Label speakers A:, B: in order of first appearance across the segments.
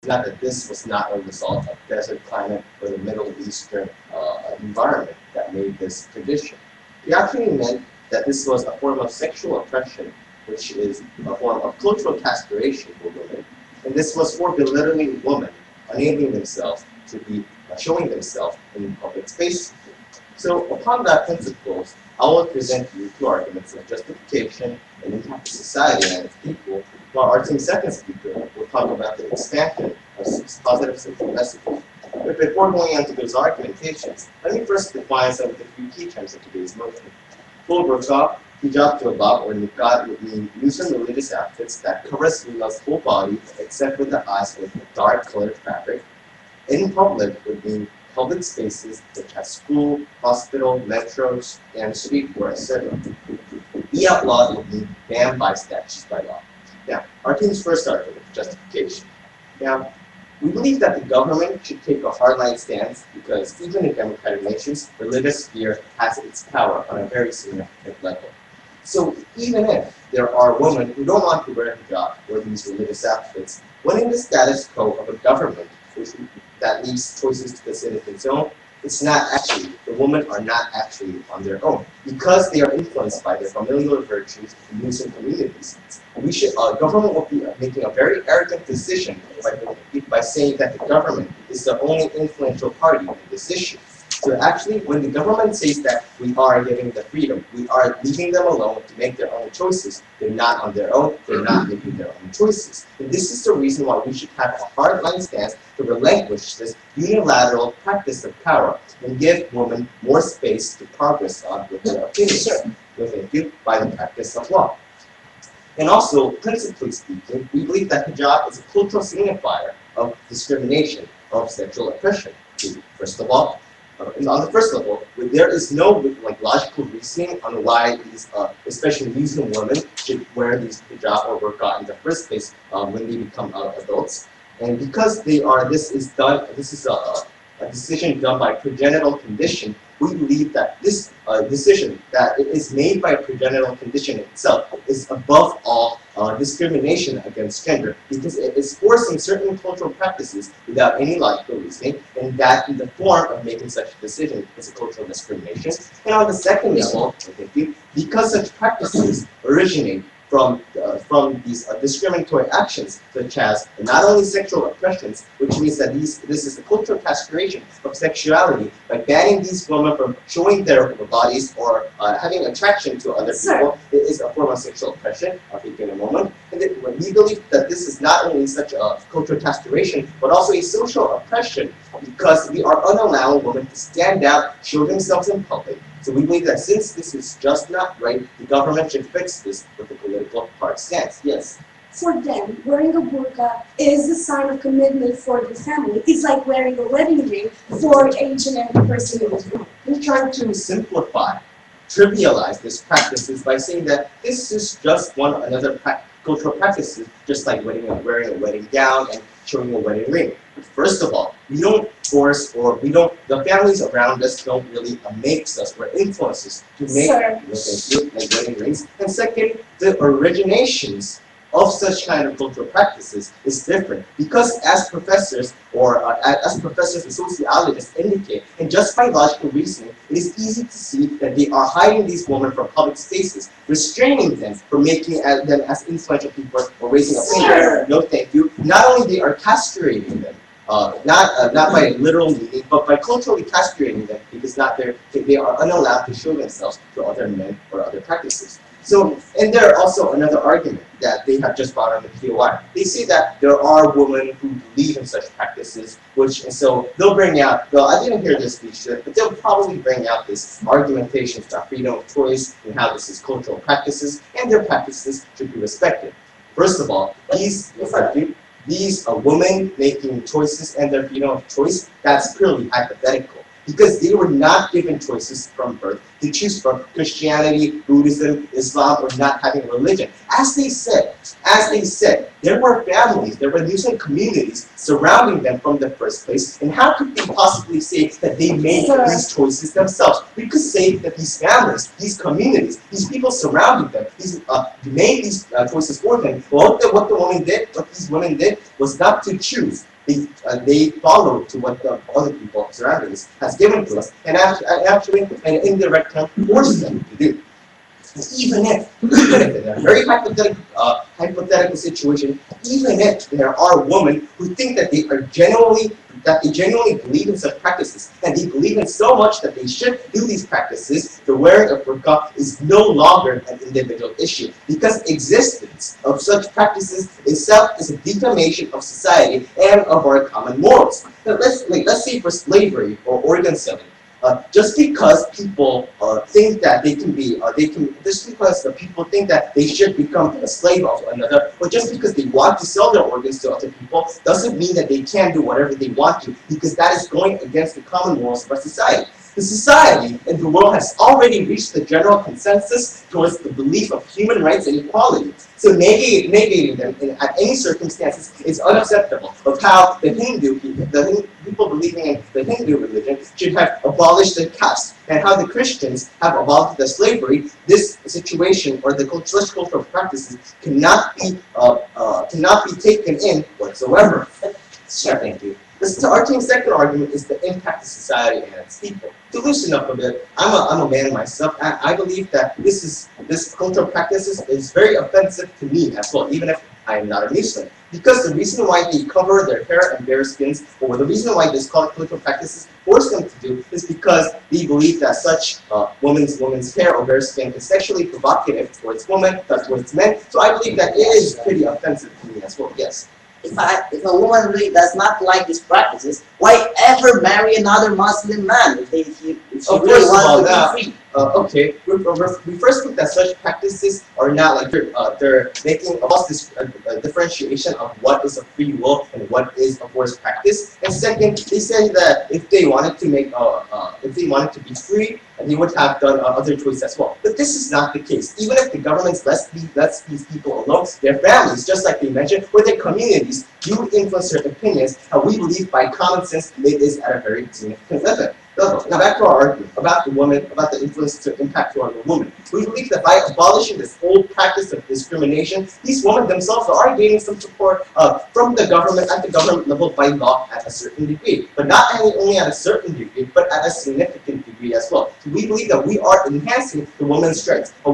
A: not that this was not a result of desert climate or the Middle Eastern environment that made this tradition. It actually meant that this was a form of sexual oppression, which is a form of cultural castration for women. And this was for belittling women, enabling themselves to be showing themselves in public spaces. So upon that principles, I will present you two arguments of justification and impact to society and its people, while our team's second speaker will talk about the expansion of positive social messaging. But before going into those argumentations, let me first define some of the few key terms of today's motion. Full burqa, hijab, jilbab, or niqab would mean loose religious outfits that covers Lula's whole body except with the eyes with dark colored fabric. In public would mean public spaces such as school, hospital, metros, and street or etc. Be outlawed would mean banned by statutes by law. Now, our team's first argument, justification. Now, we believe that the government should take a hardline stance because even in democratic nations, religious sphere has its power on a very significant level. So even if there are women who don't want to wear hijab or these religious outfits, when in the status quo of a government that leaves choices to the citizens' own, it's not actually, the women are not actually on their own. Because they are influenced by their familial virtues in Muslim communities, we should, government will be making a very arrogant decision by saying that the government is the only influential party in this issue. So actually, when the government says that we are giving the freedom, we are leaving them alone to make their own choices, they're not on their own, they're not making their own choices. And this is the reason why we should have a hardline stance to relinquish this unilateral practice of power and give women more space to progress on with their opinions by the practice of law. And also, principally speaking, we believe that hijab is a cultural signifier of discrimination, of sexual oppression. First of all, on the first level, there is no logical reasoning on why these, especially Muslim women, should wear these hijab or burqa in the first place when they become adults. And because they are, this is a decision done by progenital condition, we believe that this decision that it is made by a progenital condition itself is above all discrimination against gender, because it is forcing certain cultural practices without any logical reasoning, and that in the form of making such a decision is a cultural discrimination. And on the second level, because such practices originate from these discriminatory actions, such as not only sexual oppressions, which means that this is the cultural castration of sexuality by banning these women from showing their bodies or having attraction to other people. It is a form of sexual oppression. I'll speak in a moment. And we believe that this is not only such a cultural castration, but also a social oppression, because we are unallowing women to stand out, show themselves in public. So we believe that since this is just not right, the government should fix this with a political hard stance. Yes?
B: For them, wearing a burqa is a sign of commitment for the family. It's like wearing a wedding ring for each and every person in the room.
A: We're trying to simplify, trivialize this practices by saying that this is just one another cultural practices, just like wearing a wedding gown and showing a wedding ring. But first of all, we don't force, or the families around us don't really make us, or influence us to make like wedding rings. And second, the originations of such kind of cultural practices is different, because as professors and sociologists indicate, and just by logical reasoning, it is easy to see that they are hiding these women from public spaces, restraining them from making them as influential people or raising a finger. No, thank you. Not only they are castrating them, not by literal meaning, but by culturally castrating them, because they are unallowed to show themselves to other men or other practices. So, and there are also another argument that they have just brought on the POI. They say that there are women who believe in such practices, and so they'll bring out, I didn't hear this speech today, but they'll probably bring out this argumentation about freedom of choice and how this is cultural practices, and their practices should be respected. First of all, these women making choices and their freedom of choice, that's purely hypothetical, because they were not given choices from birth to choose from Christianity, Buddhism, Islam, or not having a religion. As they said, there were families, there were Muslim communities surrounding them from the first place, and how could they possibly say that they made these choices themselves? We could say that these families, these communities, these people surrounding them, made these choices for them. Well, what these women did was not to choose they follow to what the other people surrounding us has given to us, and actually, an indirect term, force them to do. Even if in a very hypothetical situation, even if there are women who think that they genuinely believe in such practices, and they believe in so much that they should do these practices, the wearing of burqa is no longer an individual issue, because existence of such practices itself is a defamation of society and of our common morals. Now, let's say for slavery or organ selling. Just because people think that just because the people think that they should become a slave of another, or just because they want to sell their organs to other people, doesn't mean that they can do whatever they want to, because that is going against the common morals of our society. The society and the world has already reached the general consensus towards the belief of human rights and equality. So negating them at any circumstances is unacceptable. Of how the people believing in the Hindu religion should have abolished the caste, and how the Christians have abolished the slavery. This situation or the cultural practices cannot be taken in whatsoever. Sure, thank you. Our team's second argument is the impact of society and its people. To loosen up a bit, I'm a man myself, and I believe that this cultural practices is very offensive to me as well, even if I am not a Muslim. Because the reason why they cover their hair and bare skins, or the reason why this cultural practices force them to do, is because they believe that such women's hair or bare skin is sexually provocative towards women, towards men. So I believe that it is pretty offensive to me as well. Yes.
C: If a woman really does not like these practices, why ever marry another Muslim man if she really wants to be free?
A: Okay, we first think that such practices are not like they're making about this differentiation of what is a free will and what is a forced practice. And second, they say that if they wanted to be free, and they would have done other choices as well. But this is not the case. Even if the governments lets these people alone, their families, just like they mentioned, or their communities, do influence their opinions. And we believe by common sense it is at a very significant level. Now back to our argument about the woman, about the influence to impact on the woman. We believe that by abolishing this old practice of discrimination, these women themselves are gaining some support from the government at the government level by law at a certain degree. But not only at a certain degree, but at a significant degree as well. So we believe that we are enhancing the women's rights. But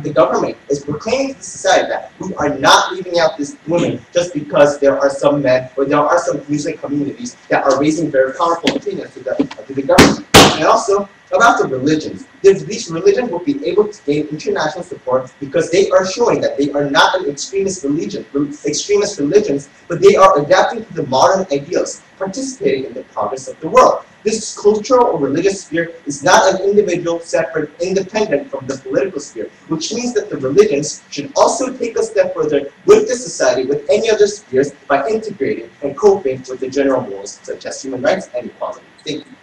A: the government is proclaiming to the society that we are not leaving out these women just because there are some men or there are some Muslim communities that are raising very powerful opinions to the government. And also about the religions. These religions will be able to gain international support because they are showing that they are not an extremist religions, but they are adapting to the modern ideals, participating in the progress of the world. This cultural or religious sphere is not an individual, separate, independent from the political sphere, which means that the religions should also take a step further with the society, with any other spheres, by integrating and coping with the general morals such as human rights and equality. Thank you.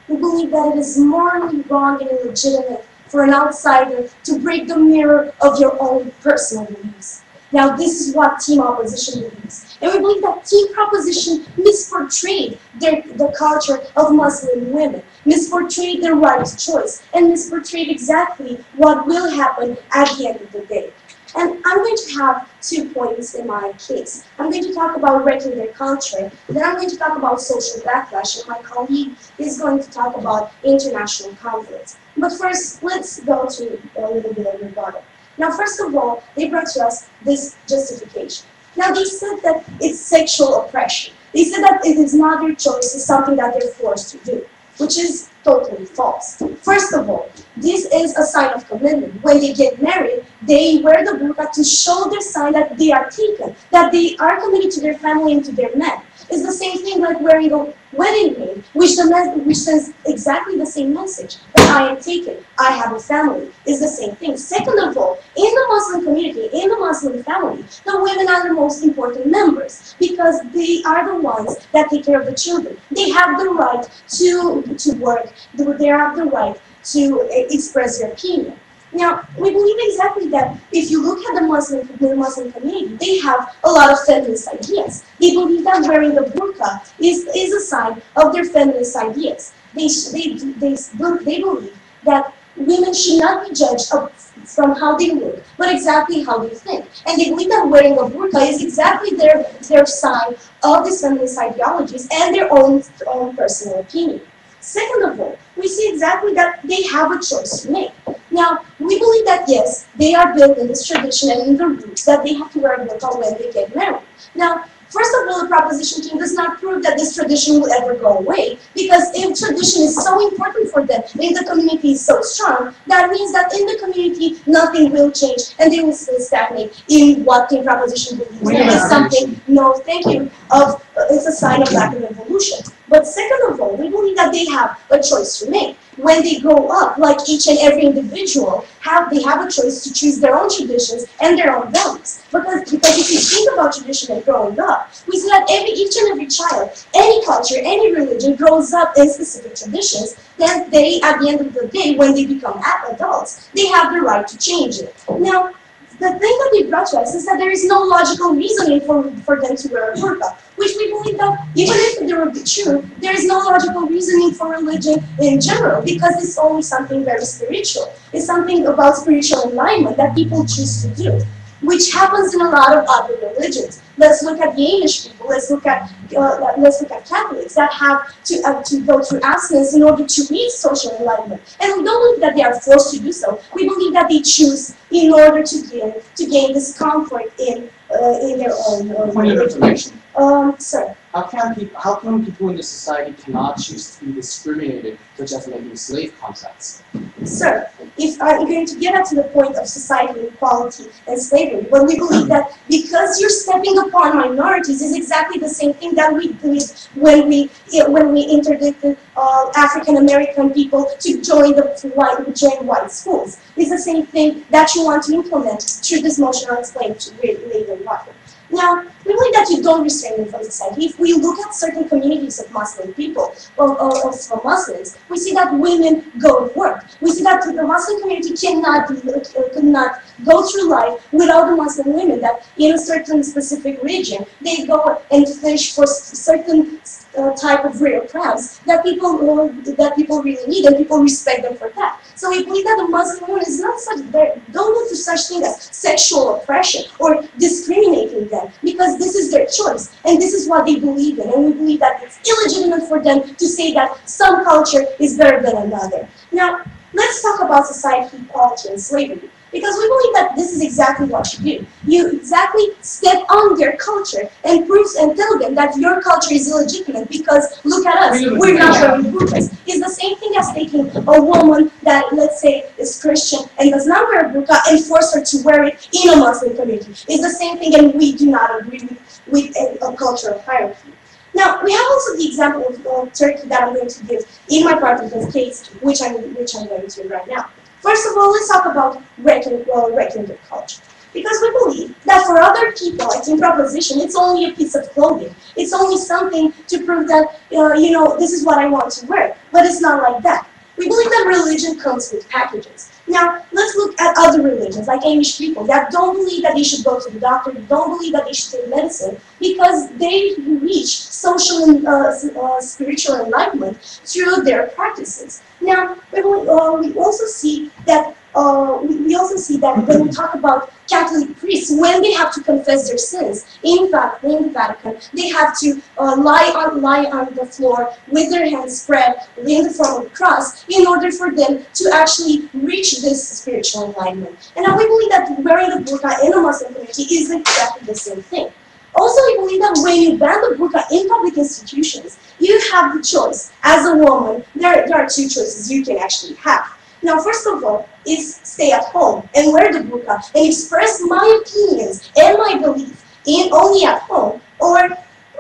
B: We believe that it is morally wrong and illegitimate for an outsider to break the mirror of your own personal beliefs. Now, this is what Team Opposition believes. And we believe that Team Proposition misportrayed the culture of Muslim women, misportrayed their right of choice, and misportrayed exactly what will happen at the end of the day. And I'm going to have 2 points in my case. I'm going to talk about wrecking their culture, then I'm going to talk about social backlash, and my colleague is going to talk about international conflicts. But first, let's go to a little bit of rebuttal. Now, first of all, they brought to us this justification. Now, they said that it's sexual oppression. They said that it is not their choice, it's something that they're forced to do, which is totally false. First of all, this is a sign of commitment. When they get married, they wear the burqa to show their sign that they are taken, that they are committed to their family and to their men. It's the same thing like wearing wedding ring, which says exactly the same message, that I am taken, I have a family, is the same thing. Second of all, in the Muslim community, in the Muslim family, the women are the most important members because they are the ones that take care of the children. They have the right to work, they have the right to express their opinion. Now, we believe exactly that if you look at the Muslim community, they have a lot of feminist ideas. They believe that wearing the burqa is a sign of their feminist ideas. They believe that women should not be judged from how they look, but exactly how they think. And they believe that wearing a burqa is exactly their sign of these feminist ideologies and their own personal opinion. Second of all, we see exactly that they have a choice to make. Now, we believe that yes, they are built in this tradition and in the roots that they have to wear a burqa when they get married. Now, first of all, the proposition team does not prove that this tradition will ever go away, because if tradition is so important for them, if the community is so strong, that means that in the community nothing will change and they will still stagnate in what team proposition believes. It is something, no, thank you, it's a sign of lack of evolution. But second of all, we believe that they have a choice to make. When they grow up, like each and every individual, they have a choice to choose their own traditions and their own values. Because if you think about tradition and growing up, we see that each and every child, any culture, any religion grows up in specific traditions. Then they, at the end of the day, when they become adults, they have the right to change it. Now, the thing that they brought to us is that there is no logical reasoning for them to wear a burqa, which we believe that even if it would be true, there is no logical reasoning for religion in general, because it's only something very spiritual. It's something about spiritual alignment that people choose to do, which happens in a lot of other religions. Let's look at the Amish people. Let's look at Catholics that have to go through abstinence in order to reach social enlightenment. And we don't believe that they are forced to do so. We believe that they choose in order to gain this comfort in their own.
D: Point of information.
B: Sir.
D: How come people in this society cannot choose to be discriminated, such as making slave contracts?
B: Sir, if I'm going to get to the point of society equality and slavery, but we believe that because you're stepping upon minorities is exactly the same thing that we did when we interdicted African American people to join white schools. It's the same thing that you want to implement through this motion I'll explain to later on. Now, we believe that you don't restrain them from society. If we look at certain communities of Muslim people, or Muslims, we see that women go to work. We see that the Muslim community could not go through life without the Muslim women, that in a certain specific region, they go and fish for certain type of rare crabs that people really need, and people respect them for that. So we believe that the Muslim woman is not such, don't look for such thing as sexual oppression or discriminating them, because this is their choice and this is what they believe in, and we believe that it's illegitimate for them to say that some culture is better than another. Now, let's talk about society equality and slavery. Because we believe that this is exactly what you do. You exactly step on their culture and prove and tell them that your culture is illegitimate because look at us, we're not wearing burqas. It's the same thing as taking a woman that, let's say, is Christian and does not wear a burqa and force her to wear it in a Muslim community. It's the same thing, and we do not agree with a cultural hierarchy. Now, we have also the example of Turkey that I'm going to give in my part of the case, which I'm going to right now. First of all, let's talk about reckoning culture. Because we believe that for other people, like in proposition, it's only a piece of clothing. It's only something to prove that, this is what I want to wear. But it's not like that. We believe that religion comes with packages. Now, let's look at other religions, like Amish people, that don't believe that they should go to the doctor, don't believe that they should take medicine, because they reach social and spiritual enlightenment through their practices. Now, we also see that when we talk about Catholic priests, when they have to confess their sins, in fact, in the Vatican, they have to lie on the floor with their hands spread in the form of a cross in order for them to actually reach this spiritual enlightenment. And now we believe that wearing the burqa in a Muslim community is exactly the same thing. Also, we believe that when you ban the burqa in public institutions, you have the choice. As a woman, there are two choices you can actually have. Now, first of all, is stay at home and wear the burqa and express my opinions and my belief only at home, or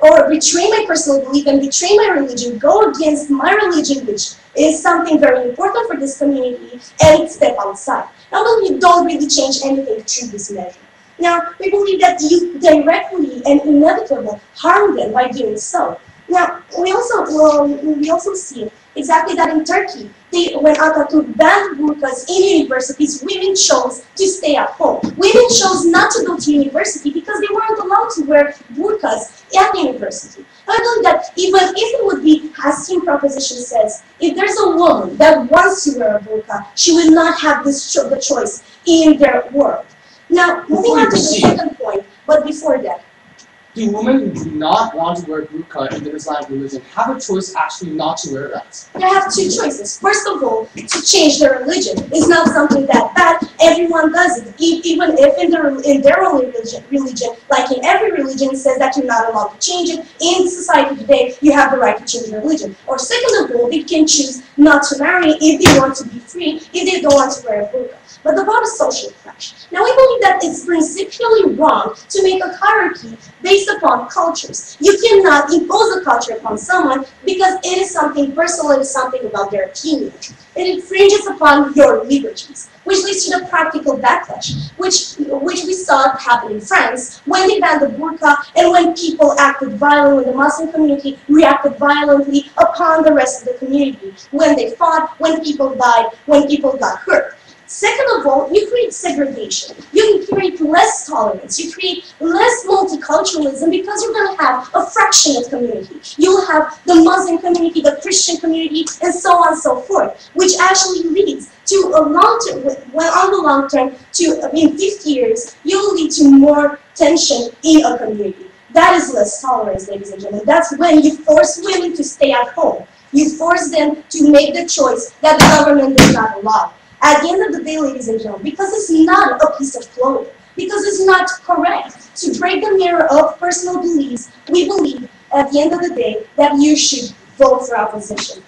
B: or betray my personal belief and betray my religion, go against my religion, which is something very important for this community, and step outside. Now, you don't really change anything through this measure. Now, we believe that you directly and inevitably harm them by doing so. Now, we also see exactly that in Turkey, when Atatürk banned burqas in universities, women chose to stay at home. Women chose not to go to university because they weren't allowed to wear burqas at university. I believe that even if it would be, as Team Proposition says, if there's a woman that wants to wear a burqa, she will not have the choice in their world. Now, moving on to the second point, but before that,
D: do women who do not want to wear burqa in the Islamic religion have a choice actually not to wear that?
B: they have two choices. First of all, to change their religion. It's not something that bad. Everyone does it. Even if in their own religion, like in every religion, it says that you're not allowed to change it. In society today, you have the right to change your religion. Or second of all, they can choose not to marry if they want to be free, if they don't want to wear a burqa. But about a social clash. Now, we believe that it's principally wrong to make a hierarchy based upon cultures. You cannot impose a culture upon someone because it is something personal, it is something about their opinion. It infringes upon your liberties, which leads to the practical backlash, which we saw happen in France when they banned the burqa and when people acted violently, when the Muslim community reacted violently upon the rest of the community, when they fought, when people died, when people got hurt. Second of all, you create segregation. You create less tolerance. You create less multiculturalism because you're going to have a fractionate community. You'll have the Muslim community, the Christian community, and so on and so forth, which actually leads to a long-term, well, on the long term, to in 50 years, you'll lead to more tension in a community. That is less tolerance, ladies and gentlemen. That's when you force women to stay at home. You force them to make the choice that the government does not allow. At the end of the day, ladies and gentlemen, because it's not a piece of clothing, because it's not correct to break the mirror of personal beliefs, we believe, at the end of the day, that you should vote for opposition.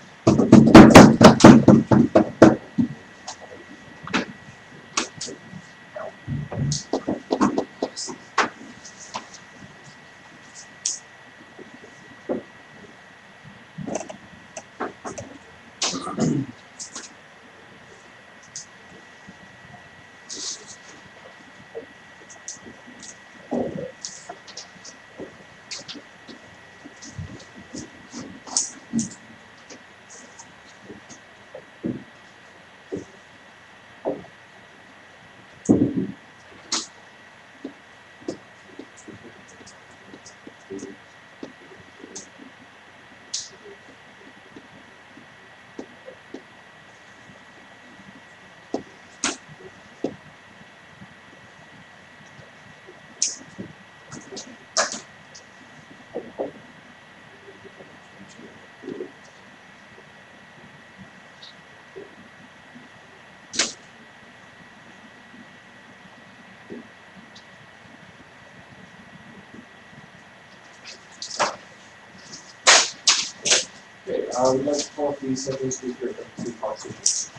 D: I would like to call the second speaker of the conversation.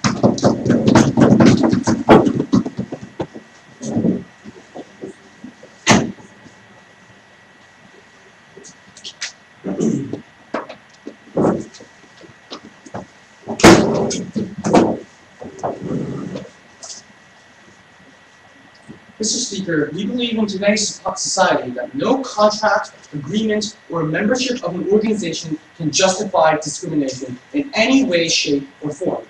D: Mr. Speaker, we believe in today's society that no contract, agreement, or membership of an organization can justify discrimination in any way, shape, or form.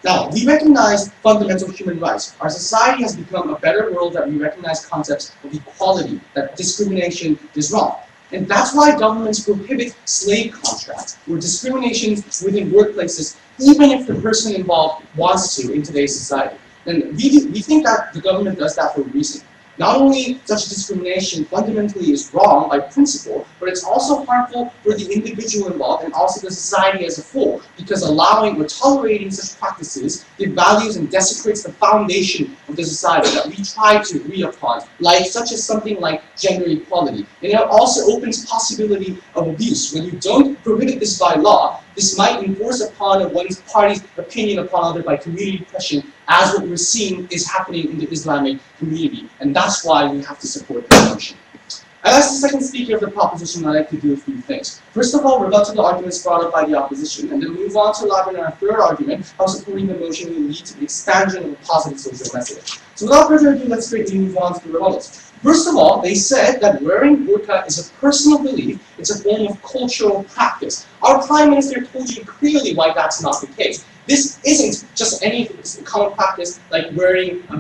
D: Now, we recognize fundamental human rights. Our society has become a better world that we recognize concepts of equality, that discrimination is wrong. And that's why governments prohibit slave contracts or discrimination within workplaces, even if the person involved wants to in today's society. And we think that the government does that for a reason. Not only such discrimination fundamentally is wrong by principle, but it's also harmful for the individual involved and also the society as a whole, because allowing or tolerating such practices devalues and desecrates the foundation of the society that we try to agree upon, such as something like gender equality. And it also opens possibility of abuse. When you don't prohibit this by law, this might enforce upon one's party's opinion upon other by community pressure, as what we're seeing is happening in the Islamic community. And that's why we have to support this motion. And as the second speaker of the proposition, I'd like to do a few things. First of all, rebut to the arguments brought up by the opposition, and then move on to elaborate on our third argument, how supporting the motion will lead to the expansion of a positive social message. So without further ado, let's quickly move on to the rebuttals. First of all, they said that wearing burqa is a personal belief, it's a form of cultural practice. Our Prime Minister told you clearly why that's not the case. This isn't just any common practice like wearing a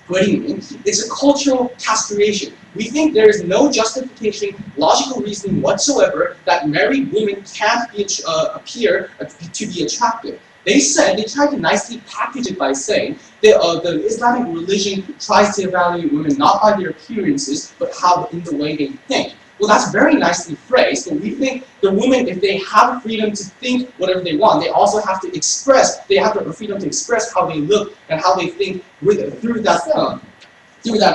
D: wedding ring. It's a cultural castration. We think there is no justification, logical reasoning whatsoever that married women can't appear to be attractive. They tried to nicely package it by saying that the Islamic religion tries to evaluate women not by their appearances, but how in the way they think. Well, that's very nicely phrased, but we think the women, if they have freedom to think whatever they want, they also have to express, they have the freedom to express how they look and how they think through that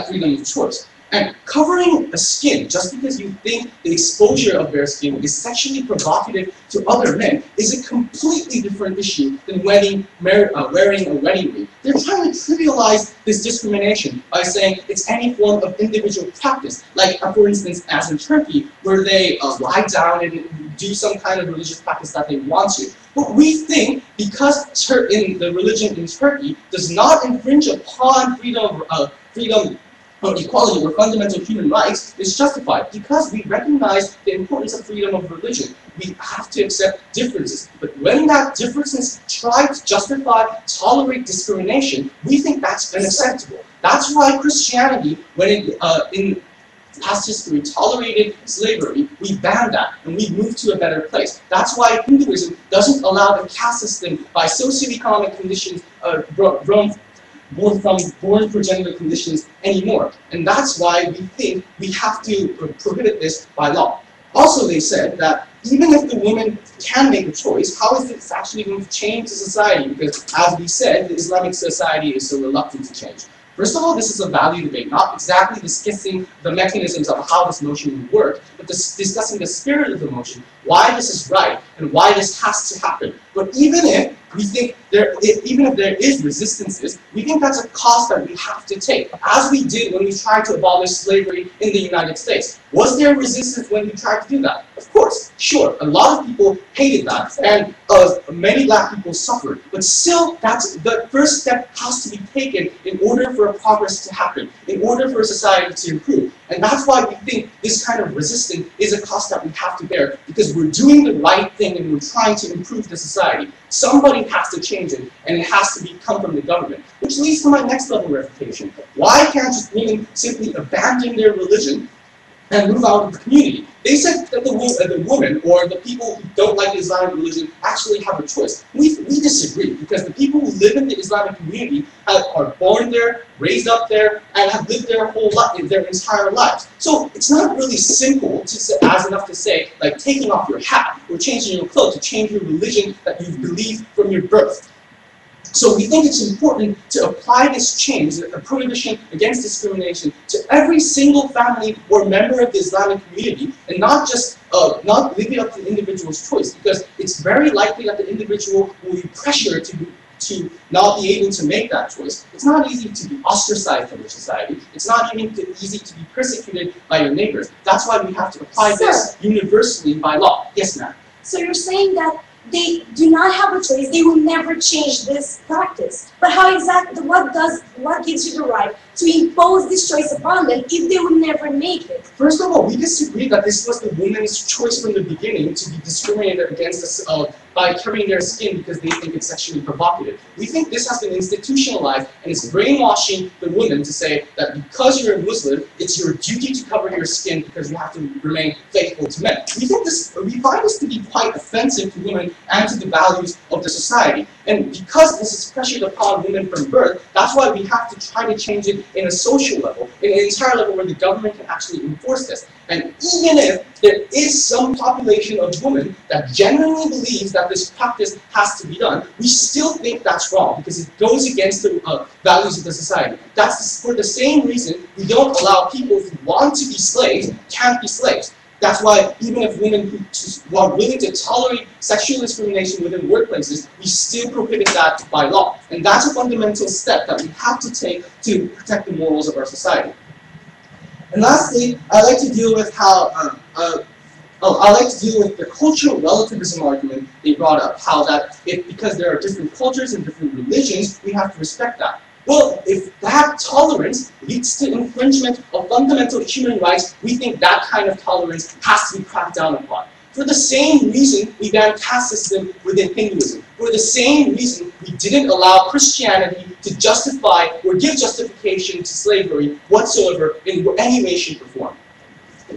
D: freedom of choice. And covering a skin, just because you think the exposure of their skin is sexually provocative to other men, is a completely different issue than wearing a wedding ring. They're trying to trivialize this discrimination by saying it's any form of individual practice, like for instance, as in Turkey, where they lie down and do some kind of religious practice that they want to. But we think because the religion in Turkey does not infringe upon freedom of equality or fundamental human rights, is justified. Because we recognize the importance of freedom of religion, we have to accept differences. But when that differences try to justify, tolerate discrimination, we think that's unacceptable. That's why Christianity, when it in past history tolerated slavery, we banned that and we moved to a better place. That's why Hinduism doesn't allow the caste system by socioeconomic conditions born progenitor conditions anymore. And that's why we think we have to prohibit this by law. Also, they said that even if the women can make a choice, how is this actually going to change the society? Because, as we said, the Islamic society is so reluctant to change. First of all, this is a value debate, not exactly discussing the mechanisms of how this motion would work, but discussing the spirit of the motion, why this is right, and why this has to happen. But even if we think even if there is resistances, we think that's a cost that we have to take, as we did when we tried to abolish slavery in the United States. Was there resistance when we tried to do that? Of course, sure. A lot of people hated that, and many black people suffered. But still, the first step has to be taken in order for progress to happen, in order for society to improve. And that's why we think this kind of resistance is a cost that we have to bear, because we're doing the right thing and we're trying to improve the society. Somebody has to change it, and it has to come from the government. Which leads to my next level refutation. Why can't just women simply abandon their religion and move out of the community? They said that the woman or the people who don't like the Islamic religion actually have a choice. We disagree, because the people who live in the Islamic community are born there, raised up there, and have lived their whole life, their entire lives. So it's not really simple as enough to say, like taking off your hat or changing your clothes to change your religion that you believe from your birth. So we think it's important to apply this change, a prohibition against discrimination, to every single family or member of the Islamic community, and not just not leave it up to the individual's choice, because it's very likely that the individual will be pressured to not be able to make that choice. It's not easy to be ostracized from your society. It's not even easy to be persecuted by your neighbors. That's why we have to apply this universally by law. Yes, ma'am.
B: So you're saying that they do not have a choice, they will never change this practice. But how exactly, what gives you the right to impose this choice upon them if they would never make it?
D: First of all, we disagree that this was the woman's choice from the beginning to be discriminated against by covering their skin because they think it's sexually provocative. We think this has been institutionalized, and it's brainwashing the women to say that because you're a Muslim, it's your duty to cover your skin because you have to remain faithful to men. We find this to be quite offensive to women and to the values of the society. And because this is pressured upon women from birth, that's why we have to try to change it in a social level, in an entire level where the government can actually enforce this. And even if there is some population of women that genuinely believes that this practice has to be done, we still think that's wrong because it goes against the values of the society. That's for the same reason we don't allow people who want to be slaves can't be slaves. That's why even if women who are willing to tolerate sexual discrimination within workplaces, we still prohibit that by law. And that's a fundamental step that we have to take to protect the morals of our society. And lastly, I like to deal with how I like to deal with the cultural relativism argument they brought up. How that because there are different cultures and different religions, we have to respect that. Well, if that tolerance leads to infringement of fundamental human rights, we think that kind of tolerance has to be cracked down upon. For the same reason we banned caste system within Hinduism. For the same reason we didn't allow Christianity to justify or give justification to slavery whatsoever in any way, shape, or form.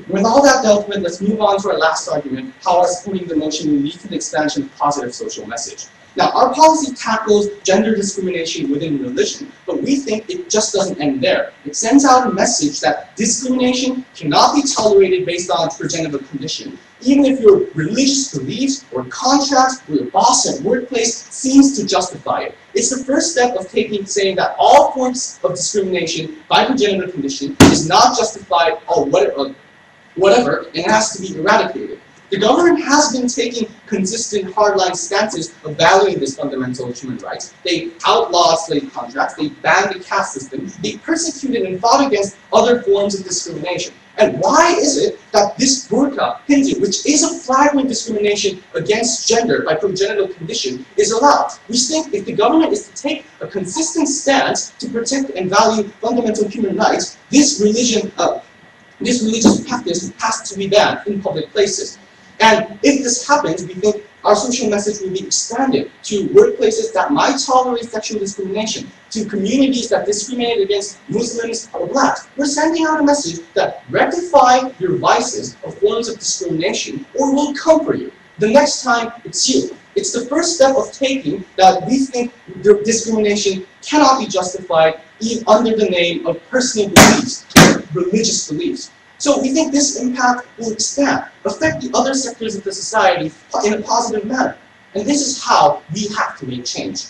D: With all that dealt with, let's move on to our last argument, how our supporting the motion will lead to the expansion of positive social message. Now, our policy tackles gender discrimination within religion, but we think it just doesn't end there. It sends out a message that discrimination cannot be tolerated based on progenital condition, even if your religious beliefs or contracts or your boss at workplace seems to justify it. It's the first step of saying that all forms of discrimination by progenital condition is not justified or whatever, and it has to be eradicated. The government has been taking consistent hardline stances of valuing this fundamental human rights. They outlawed slave contracts, they banned the caste system, they persecuted and fought against other forms of discrimination. And why is it that this burqa, Hindu, which is a flagrant discrimination against gender by progenital condition, is allowed? We think if the government is to take a consistent stance to protect and value fundamental human rights, this religious practice has to be banned in public places. And if this happens, we think our social message will be expanded to workplaces that might tolerate sexual discrimination, to communities that discriminate against Muslims or blacks. We're sending out a message that rectify your vices or forms of discrimination, or we'll come for you. The next time it's you. It's the first step of taking that we think discrimination cannot be justified even under the name of personal beliefs, religious beliefs. So we think this impact will expand, affect the other sectors of the society in a positive manner. And this is how we have to make change.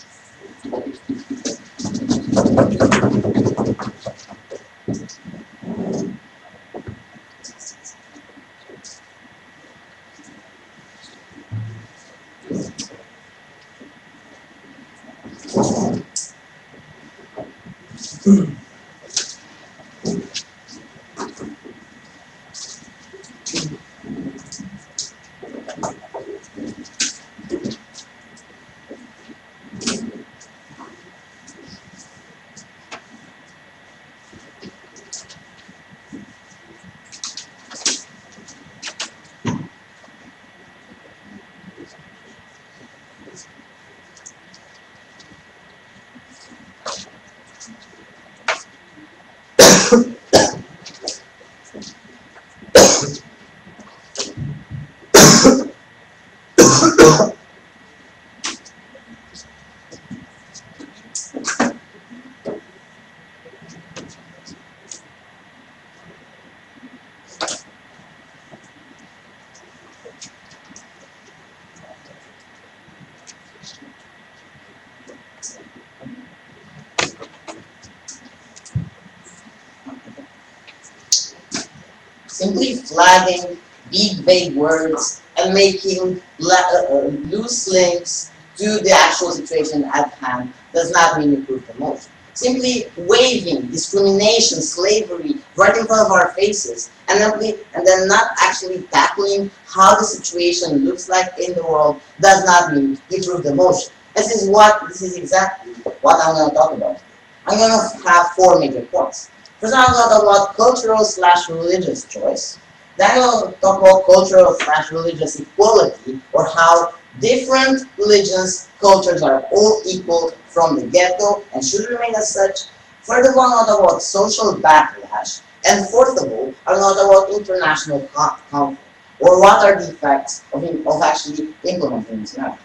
C: Simply flagging big vague words and making loose links to the actual situation at hand does not mean you prove the motion. Simply waving discrimination, slavery right in front of our faces, and then not actually tackling how the situation looks like in the world does not mean you prove the motion. This is exactly what I'm going to talk about. I'm going to have 4 major points. First, I'm going to talk about cultural/religious choice. Then I'm going to talk about cultural/religious equality, or how different religions, cultures are all equal from the get-go and should remain as such. Furthermore, I'm going to talk about social backlash. And fourth of all, I'm going to talk about international conflict, or what are the effects of actually implementing this matter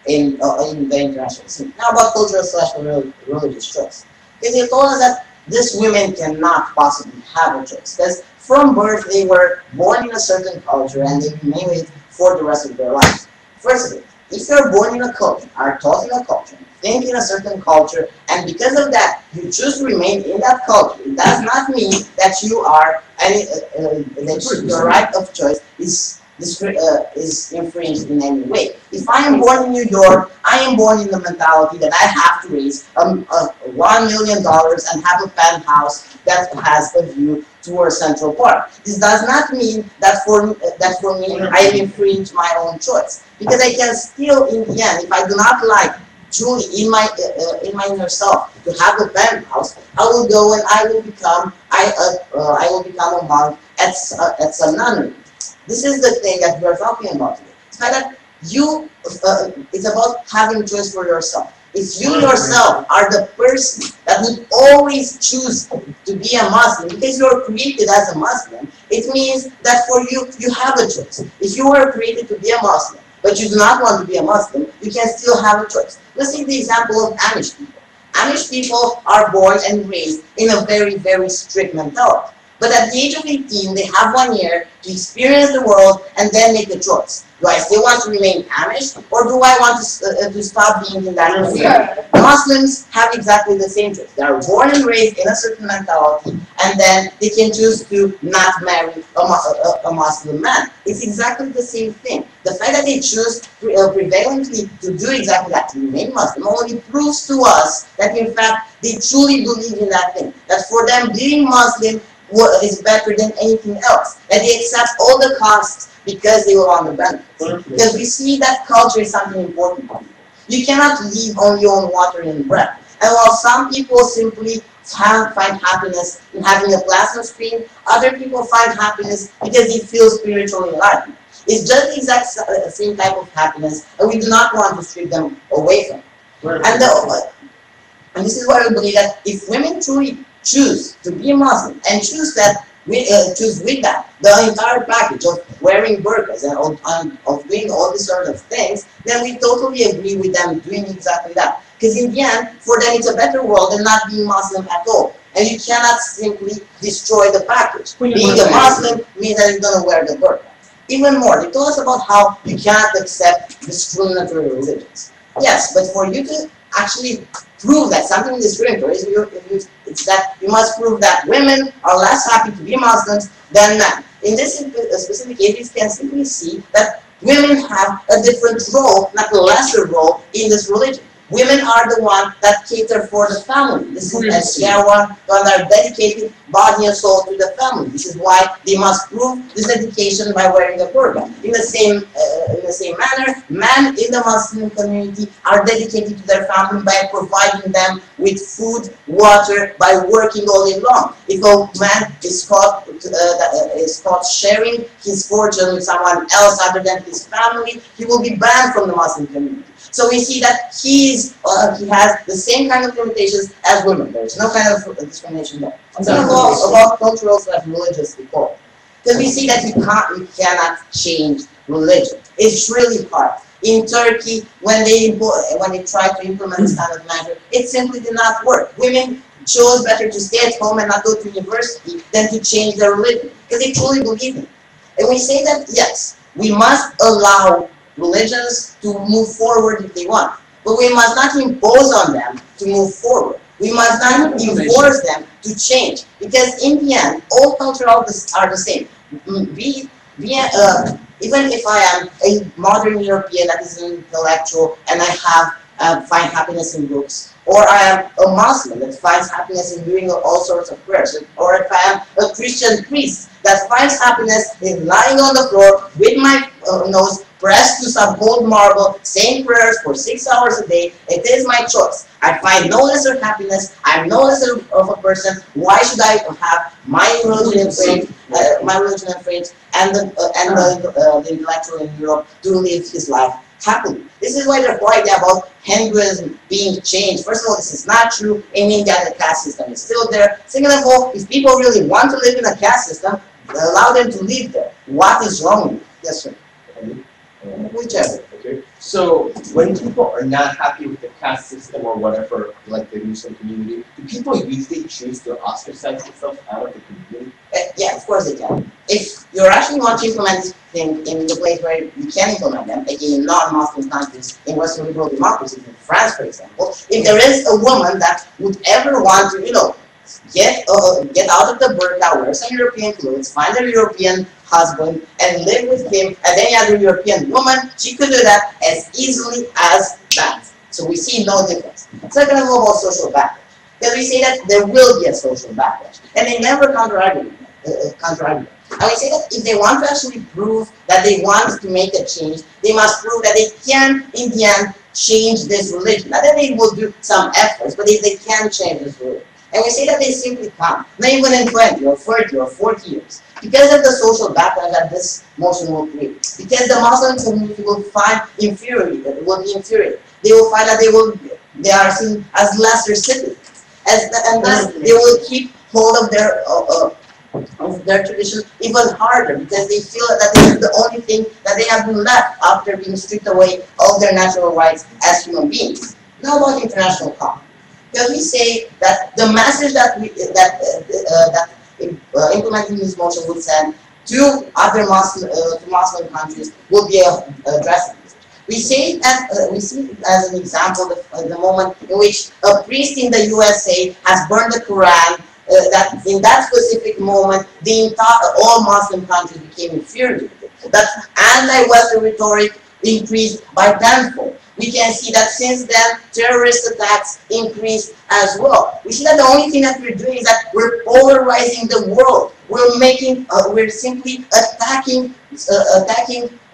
C: in the international scene. Now about cultural/religious choice. Because they told us that these women cannot possibly have a choice, because from birth they were born in a certain culture and they remain with it for the rest of their lives. First of all, if you're born in a culture, are taught in a culture, think in a certain culture, and because of that you choose to remain in that culture, it does not mean that you are your right of choice is is infringed in any way. If I am born in New York, I am born in the mentality that I have to raise $1 million and have a penthouse that has a view towards Central Park. This does not mean that for me I infringe my own choice, because I can still, in the end, if I do not like truly in my inner self to have a penthouse, I will go and I will become a monk at some nunnery. This is the thing that we are talking about today. It's not that it's about having choice for yourself. If you yourself are the person that would always choose to be a Muslim because you are created as a Muslim, it means that for you, you have a choice. If you were created to be a Muslim, but you do not want to be a Muslim, you can still have a choice. Let's take the example of Amish people. Amish people are born and raised in a very, very strict mentality. But at the age of 18, they have 1 year to experience the world and then make a choice. Do I still want to remain Amish, or do I want to stop being in that community? Muslims have exactly the same choice. They are born and raised in a certain mentality, and then they can choose to not marry a Muslim man. It's exactly the same thing. The fact that they choose prevalently to do exactly that, to remain Muslim, only proves to us that in fact they truly believe in that thing. That for them, being Muslim is better than anything else. That they accept all the costs because they will want the benefits. Because we see that culture is something important to people. You cannot live on your own water and bread. And while some people simply find happiness in having a plasma screen, other people find happiness because they feel spiritually enlightened. It's just the exact same type of happiness, and we do not want to strip them away from it. And this is why we believe that if women truly choose to be Muslim and choose with that the entire package of wearing burqas and of doing all these sort of things, then we totally agree with them doing exactly that. Because in the end, for them it's a better world than not being Muslim at all. And you cannot simply destroy the package. Being a Muslim means that you're going to wear the burqa. Even more, they told us about how you cannot accept discriminatory religions. Yes, but for you to actually prove that something is discriminatory, it's that you must prove that women are less happy to be Muslims than men. In this specific case, you can simply see that women have a different role, not a lesser role, in this religion. Women are the ones that cater for the family. This is one that are dedicated body and soul to the family. This is why they must prove this dedication by wearing a burqa. In the same manner, men in the Muslim community are dedicated to their family by providing them with food, water, by working all day long. If a man is caught sharing his fortune with someone else other than his family, he will be banned from the Muslim community. So we see that he has the same kind of limitations as women. There is no kind of discrimination there. It's about cultural / religious equality. Because we see that we cannot change religion. It's really hard. In Turkey, when they tried to implement this kind of measure, it simply did not work. Women chose better to stay at home and not go to university than to change their religion, because they truly believe in it. And we say that, yes, we must allow religions to move forward if they want, but we must not impose on them to move forward. We must not enforce them to change, because in the end, all cultures are the same. Even if I am a modern European that is an intellectual and I find happiness in books, or I am a Muslim that finds happiness in doing all sorts of prayers, or if I am a Christian priest that finds happiness in lying on the floor with my nose pressed to some cold marble, saying prayers for 6 hours a day, it is my choice. I find no lesser happiness. I'm no lesser of a person. Why should I have my religion infringed, and the intellectual in Europe to live his life happily? This is why they're worried about Hinduism being changed. First of all, this is not true. In India, the caste system is still there. Second of all, if people really want to live in a caste system, allow them to live there. What is wrong with it? Yes, sir. Whichever.
A: Okay. So when people are not happy with the caste system or whatever, like the Muslim community, do people usually choose to ostracize themselves out of the community?
C: Yeah, of course they can. If you actually want to implement this thing in the place where you can implement them, like in non-Muslim countries, in Western liberal democracies, in France, for example, if there is a woman that would ever want to, get out of the burqa, wear some European clothes, find a European husband, and live with him as any other European woman. She could do that as easily as that. So we see no difference. Second of all, about social backlash. Because we say that there will be a social backlash. And they never counter-argue. And we say that if they want to actually prove that they want to make a change, they must prove that they can, in the end, change this religion. Not that they will do some efforts, but if they can change this religion. And we say that they simply can't, not even in 20 or 30 or 40 years, because of the social backlash that this motion will create. Because the Muslim community will find inferiority, that it will be inferior. They will find that they are seen as lesser citizens, and thus they will keep hold of their tradition even harder, because they feel that this is the only thing that they have been left after being stripped away of their natural rights as human beings. Now about international conflict. Because we say that the message that implementing this motion will send to other Muslim countries will be addressing this. We say that we see it as an example of the moment in which a priest in the USA has burned the Quran. That in that specific moment, all Muslim countries became infuriated. That anti-Western rhetoric increased by tenfold. We can see that since then, terrorist attacks increased as well. We see that the only thing that we're doing is that we're polarizing the world. We're simply attacking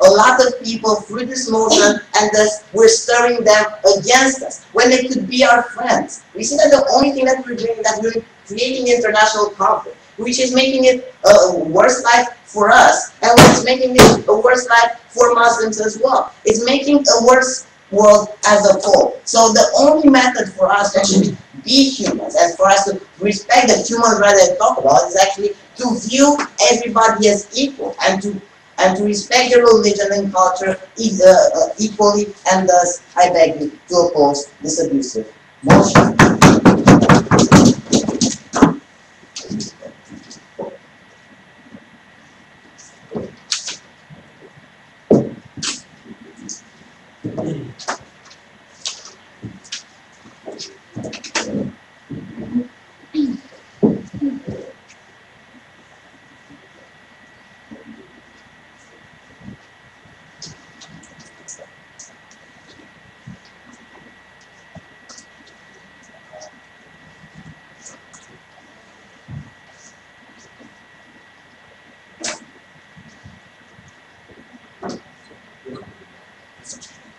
C: a lot of people through this motion, and thus we're stirring them against us when they could be our friends. We see that the only thing that we're doing is that we're creating international conflict, which is making it a worse life for us, and which is making it a worse life for Muslims as well. It's making a worse world as a whole. So the only method for us to actually be humans, and for us to respect the human rights I talk about, is actually to view everybody as equal, and to respect their religion and culture equally, and thus I beg you to oppose this abusive motion.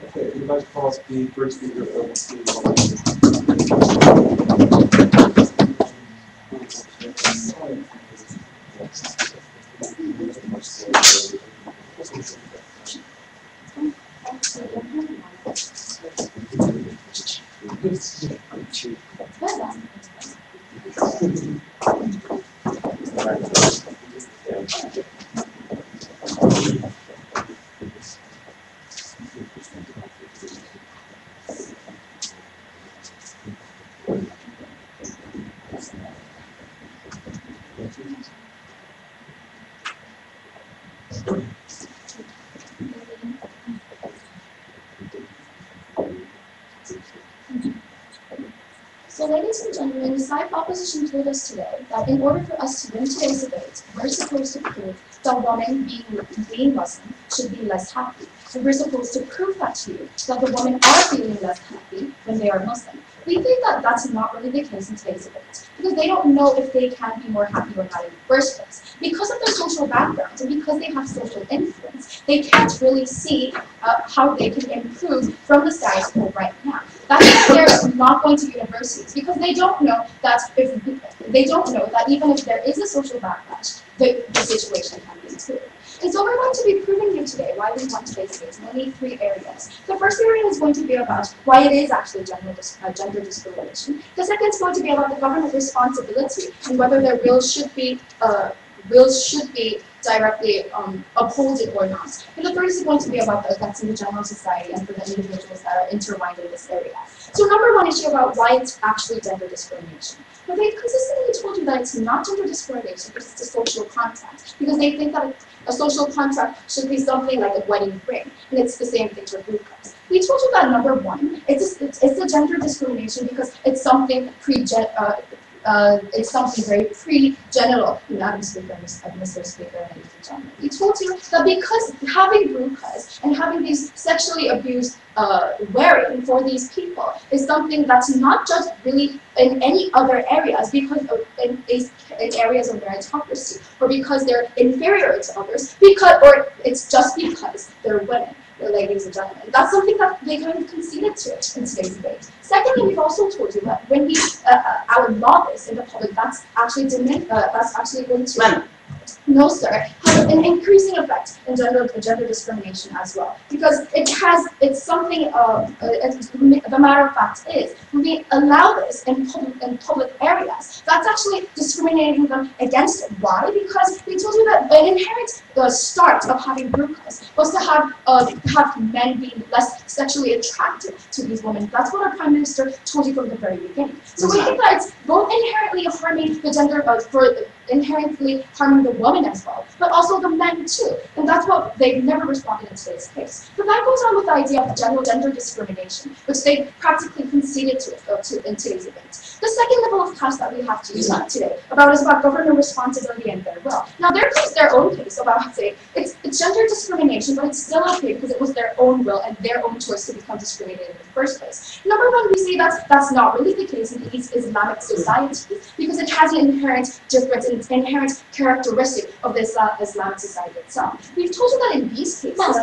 E: Okay, we'd like to call the first speaker of
B: So ladies and gentlemen, the side proposition told us today that in order for us to win today's debate, we're supposed to prove that women being Muslim should be less happy. And we're supposed to prove that to you, that the women are feeling less happy when they are Muslim. We think that that's not really the case in today's debate, because they don't know if they can be more happy or not in the first place. Because of their social backgrounds and because they have social influence, they can't really see how they can improve from the status quo right now. That's why they're not going to universities, because they don't know that even if there is a social backlash, the situation can be improved. And so we're going to be proving you today why we want today's debate in only 3 areas. The first area is going to be about why it is actually gender discrimination. The second is going to be about the government responsibility and whether their wills should be directly upholded or not. And the third is going to be about the effects in the general society and for the individuals that are intertwined in this area. So number one issue about why it's actually gender discrimination. But they've consistently told you that it's not gender discrimination because it's a social contract. Because they think that a social contract should be something like a wedding ring. And it's the same thing for burqas. We told you that number one, it's a gender discrimination because it's something it's something very pre-general, Madam Speaker, Mr. Speaker, ladies and gentlemen. We told you that because having burqas and having these sexually abused wearing for these people is something that's not just really in any other areas because of, in areas of meritocracy or because they're inferior to others, or it's just because they're women. Ladies and gentlemen, that's something that they kind of conceded to in today's debate. Secondly, we've also told you that when we outlaw this in the public, that's actually going to no, sir, has an increasing effect in gender discrimination as well. Because it's something, the matter of fact is, when we allow this in public areas, that's actually discriminating them against it. Why? Because we told you that an inherent start of having burqas was to have men being less sexually attracted to these women. That's what our Prime Minister told you from the very beginning. So we think that it's both inherently harming the gender, inherently harming the woman as well, but also the men too. And that's what they've never responded in today's case. But that goes on with the idea of general gender discrimination, which they practically conceded to in today's debate. The second level of class that we have to use today is about government responsibility and their will. Now there comes their own case about saying it's gender discrimination, but it's still okay because it was their own will and their own choice to become discriminated in the first place. Number one, we say that's not really the case in these Islamic societies because it has an inherent difference, an inherent characteristic of the Islamic society itself. We've told you that in these cases,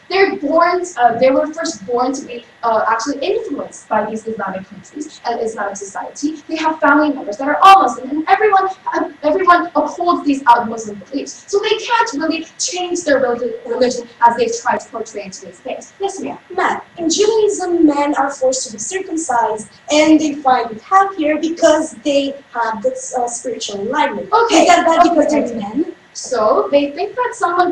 B: they were first born to be actually influenced by these Islamic countries and Islamic society. They have family members that are all Muslim, and everyone upholds these Muslim beliefs. So they can't really change their religion as they've tried to portray in today's case. Yes, ma'am.
F: Men. In Judaism, men are forced to be circumcised, and they find it happier because they have this spiritual enlightenment.
B: Okay.
F: Is that bad because they're men?
B: So they think that someone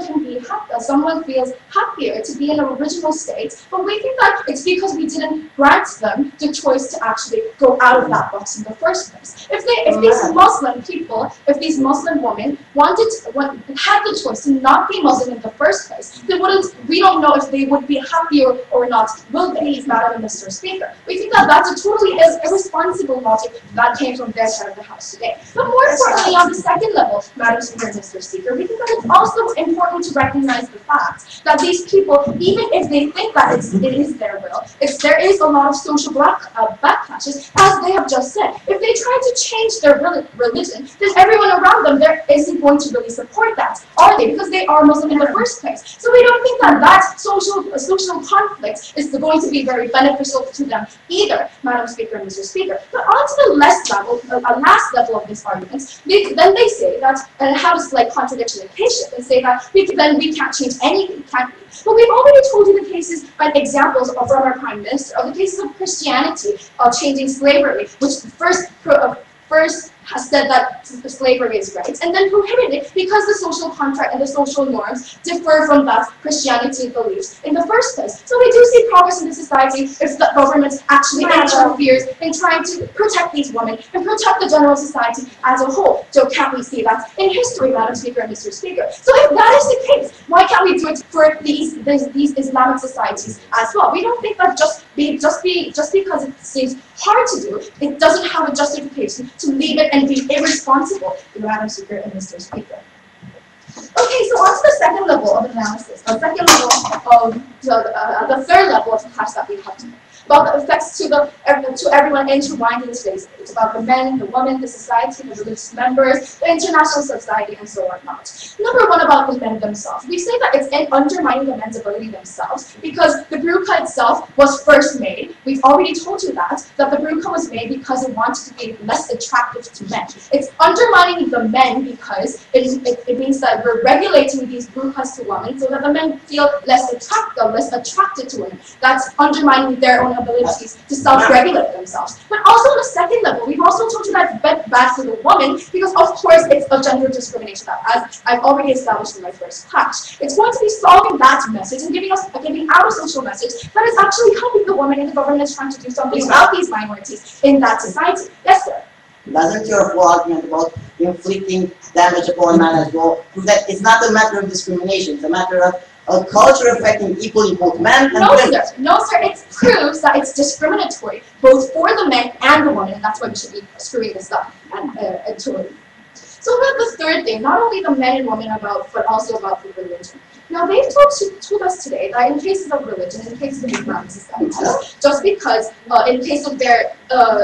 B: feels happier to be in an original state, but we think that it's because we didn't grant them the choice to actually go out of that box in the first place. If these Muslim people, if these Muslim women had the choice to not be Muslim in the first place, we don't know if they would be happier or not, will they, Madam and Mr. Speaker. We think that that's a totally irresponsible logic that came from their side of the house today. But more importantly, on the second level, Madam Speaker and Mr. Speaker, we think that it's also important to recognize the fact that these people, even if they think that it is their will, there is a lot of social backlashes, as they have just said. If they try to change their religion, then everyone around them isn't going to really support that, are they? Because they are Muslim in the first place. So we don't think that social conflict is going to be very beneficial to them either, Madam Speaker and Mr. Speaker. But on to the last level of this argument, then they say that, and how does contradiction in case and say that we can't change anything, can't we? But we've already told you the cases and examples from our Prime Minister of the cases of Christianity changing slavery, which first has said that slavery is right, and then prohibited it because the social contract and the social norms differ from that Christianity beliefs in the first place. So we do see progress in the society if the government actually interferes in trying to protect these women and protect the general society as a whole. So can't we see that in history, Madam Speaker and Mr. Speaker? So if that is the case, why can't we do it for these Islamic societies as well? We don't think that just because it seems hard to do, it doesn't have a justification to leave it and be irresponsible, Madam Speaker and Mr. Speaker. Okay, so on to the second level of analysis, the third level of class that we have to make, about the effects to everyone intertwined in today's debate, about the men, the women, the society, the religious members, the international society, and so on. Number one, about the men themselves. We say that it's undermining the men's ability themselves because the burqa itself was first made. We've already told you that the burqa was made because it wanted to be less attractive to men. It's undermining the men because it means that we're regulating these burqas to women so that the men feel less attracted to women. That's undermining their own abilities to self-regulate themselves. But also on the second level, we've also told you that it's bad for the woman because, of course, it's a gender discrimination, as I've already established in my first class. It's going to be solving that message and giving out a social message that is actually helping the woman, and the government is trying to do something about these minorities in that society. Yes, sir?
C: Doesn't your whole argument about inflicting damage upon man as well prove that it's not a matter of discrimination, it's a matter of a culture affecting equally both men and
B: No,
C: women.
B: sir. No, sir. It proves that it's discriminatory, both for the men and the women, and that's why we should be screwing this up and totally. So about the third thing, not only the men and women about, but also about the religion. Now they've told us today that in cases of religion, in cases of Islamic societies, just because in case of their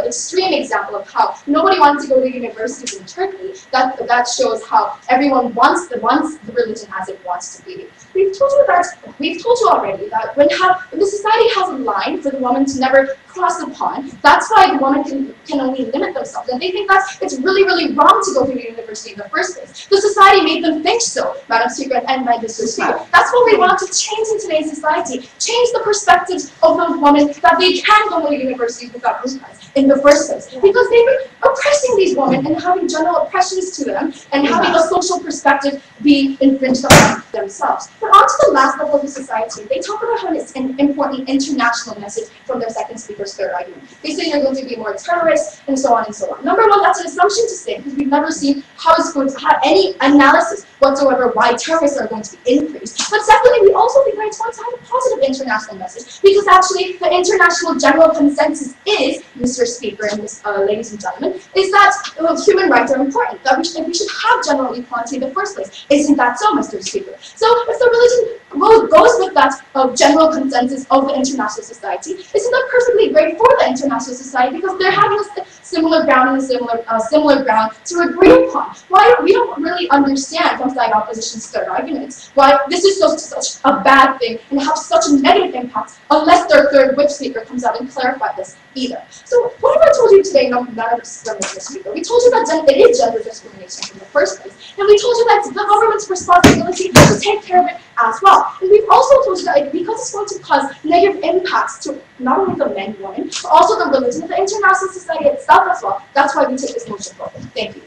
B: extreme example of how nobody wants to go to universities in Turkey, that shows how everyone wants the religion as it wants to be. We've told you already that when the society has a line for the woman to never cross upon, that's why the woman can only limit themselves. And they think that it's really, really wrong to go to university in the first place. The society made them think so, Madam Speaker and my Mr. Speaker. That's what we want to change in today's society. Change the perspectives of those women that they can go to university without burqas in the first place. Because they've been oppressing these women and having general oppressions to them and having a social perspective be infringed on themselves. But on to the last level of the society, they talk about how it's an important international message from their second speaker's third argument. They say you're going to be more terrorists and so on and so on. Number one, that's an assumption to say because we've never seen how it's going to have any analysis whatsoever why terrorists are going to be increased. But secondly, we also think that it's going to have a positive international message because actually the international general consensus is, Mr. Speaker and ladies and gentlemen, is that human rights are important, that we should have general equality in the first place. Isn't that so, Mr. Speaker? So if the religion goes with that general consensus of the international society, isn't that perfectly great for the international society because they're having a similar ground and a similar ground to agree upon. Why we don't really understand from side opposition's third arguments why this is such a bad thing and have such a negative impact unless their third whip speaker comes out and clarifies this either. So what have I told you today, Madam Speaker? We told you that it is gender discrimination in the first place, and we told you that the government's responsibility to take care of it as well. And we've also told you that because it's going to cause negative impacts to not only the men and women, but also the religion and the international society itself as well. That's why we take this motion forward. Thank you.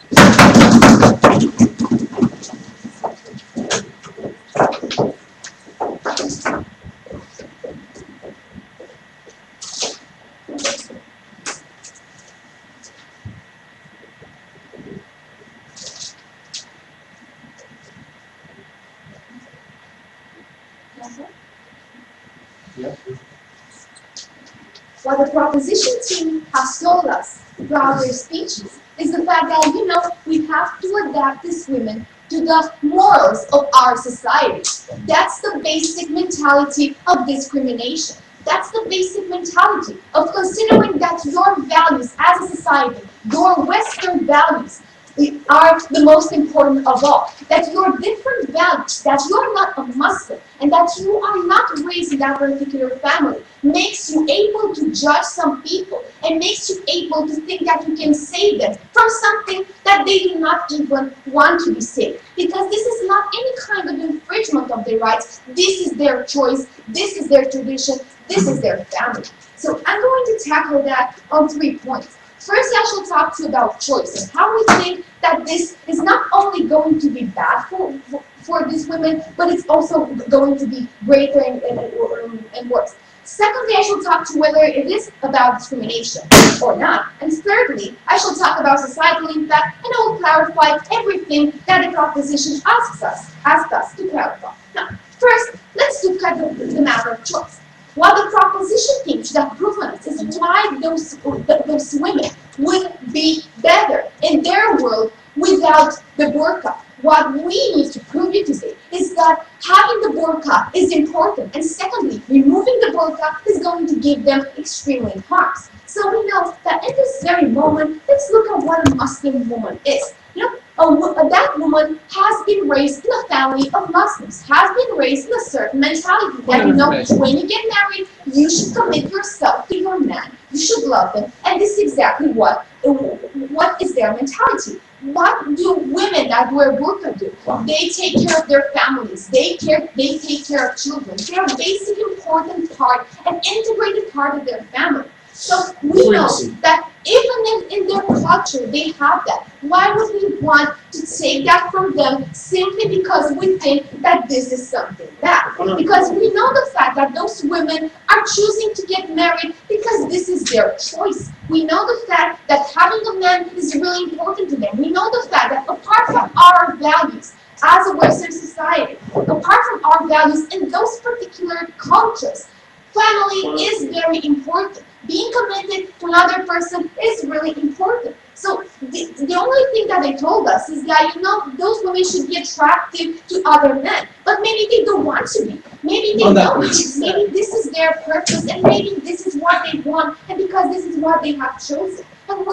B: What the proposition team has told us throughout their speeches is the fact that, we have to adapt these women to the morals of our society. That's the basic mentality of discrimination. That's the basic mentality of considering that your values as a society, your Western values, are the most important of all. That your different values, that you're not a Muslim, and that you are not raised in that particular family, makes you able to judge some people, and makes you able to think that you can save them from something that they do not even want to be saved. Because this is not any kind of infringement of their rights. This is their choice, this is their tradition, this is their family. So I'm going to tackle that on 3 points. First, I shall talk to you about choice and how we think that this is not only going to be bad for these women, but it's also going to be greater and worse. Secondly, I shall talk to whether it is about discrimination or not. And thirdly, I shall talk about societal impact, and I will clarify everything that the proposition asks us to clarify. Now, first, let's look at the matter of choice. What the proposition team should have proven us is why those women would be better in their world without the burqa. What we need to prove you today is that having the burqa is important, and secondly, removing the burqa is going to give them extremely harms. So we know that in this very moment, let's look at what a Muslim woman is. That woman has been raised in a family of Muslims, has been raised in a certain mentality that when you get married, you should commit yourself to your man, you should love him, and this is exactly what is their mentality. What do women that wear burqa do? They take care of their families, they take care of children. They are a basic important part, an integrated part of their family. So we know that even in their culture, they have that. Why would we want to take that from them simply because we think that this is something bad? Because we know the fact that those women are choosing to get married because this is their choice. We know the fact that having a man is really important to them. We know the fact that apart from our values as a Western society, apart from our values in those particular cultures, family is very important. Being committed to another person is really important. So the only thing that they told us is that, you know, those women should be attractive to other men. But maybe they don't want to be. Maybe they don't. Maybe this is their purpose, and maybe this is what they want, and because this is what they have chosen. And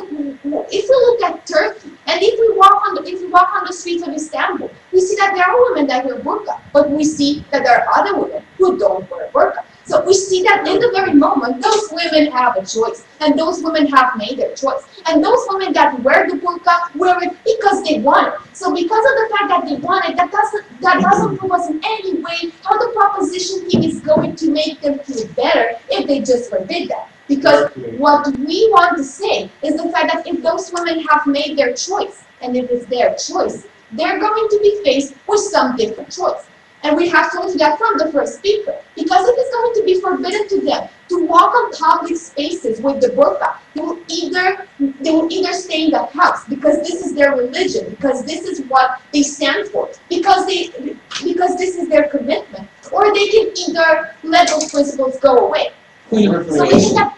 B: if we look at Turkey, and if we walk on the streets of Istanbul, we see that there are women that wear burqa, but we see that there are other women who don't wear burqa. So we see that in the very moment, those women have a choice, and those women have made their choice. And those women that wear the burqa wear it because they want it. So because of the fact that they want it, that doesn't prove us in any way how the proposition team is going to make them feel better if they just forbid that. Because what we want to say is the fact that if those women have made their choice, and if it's their choice, they're going to be faced with some different choice. And we have told you that from the first speaker. Because if it's going to be forbidden to them to walk on public spaces with the burqa, they will either stay in the house because this is their religion, because this is what they stand for, because this is their commitment, or they can either let those principles go away. So we think that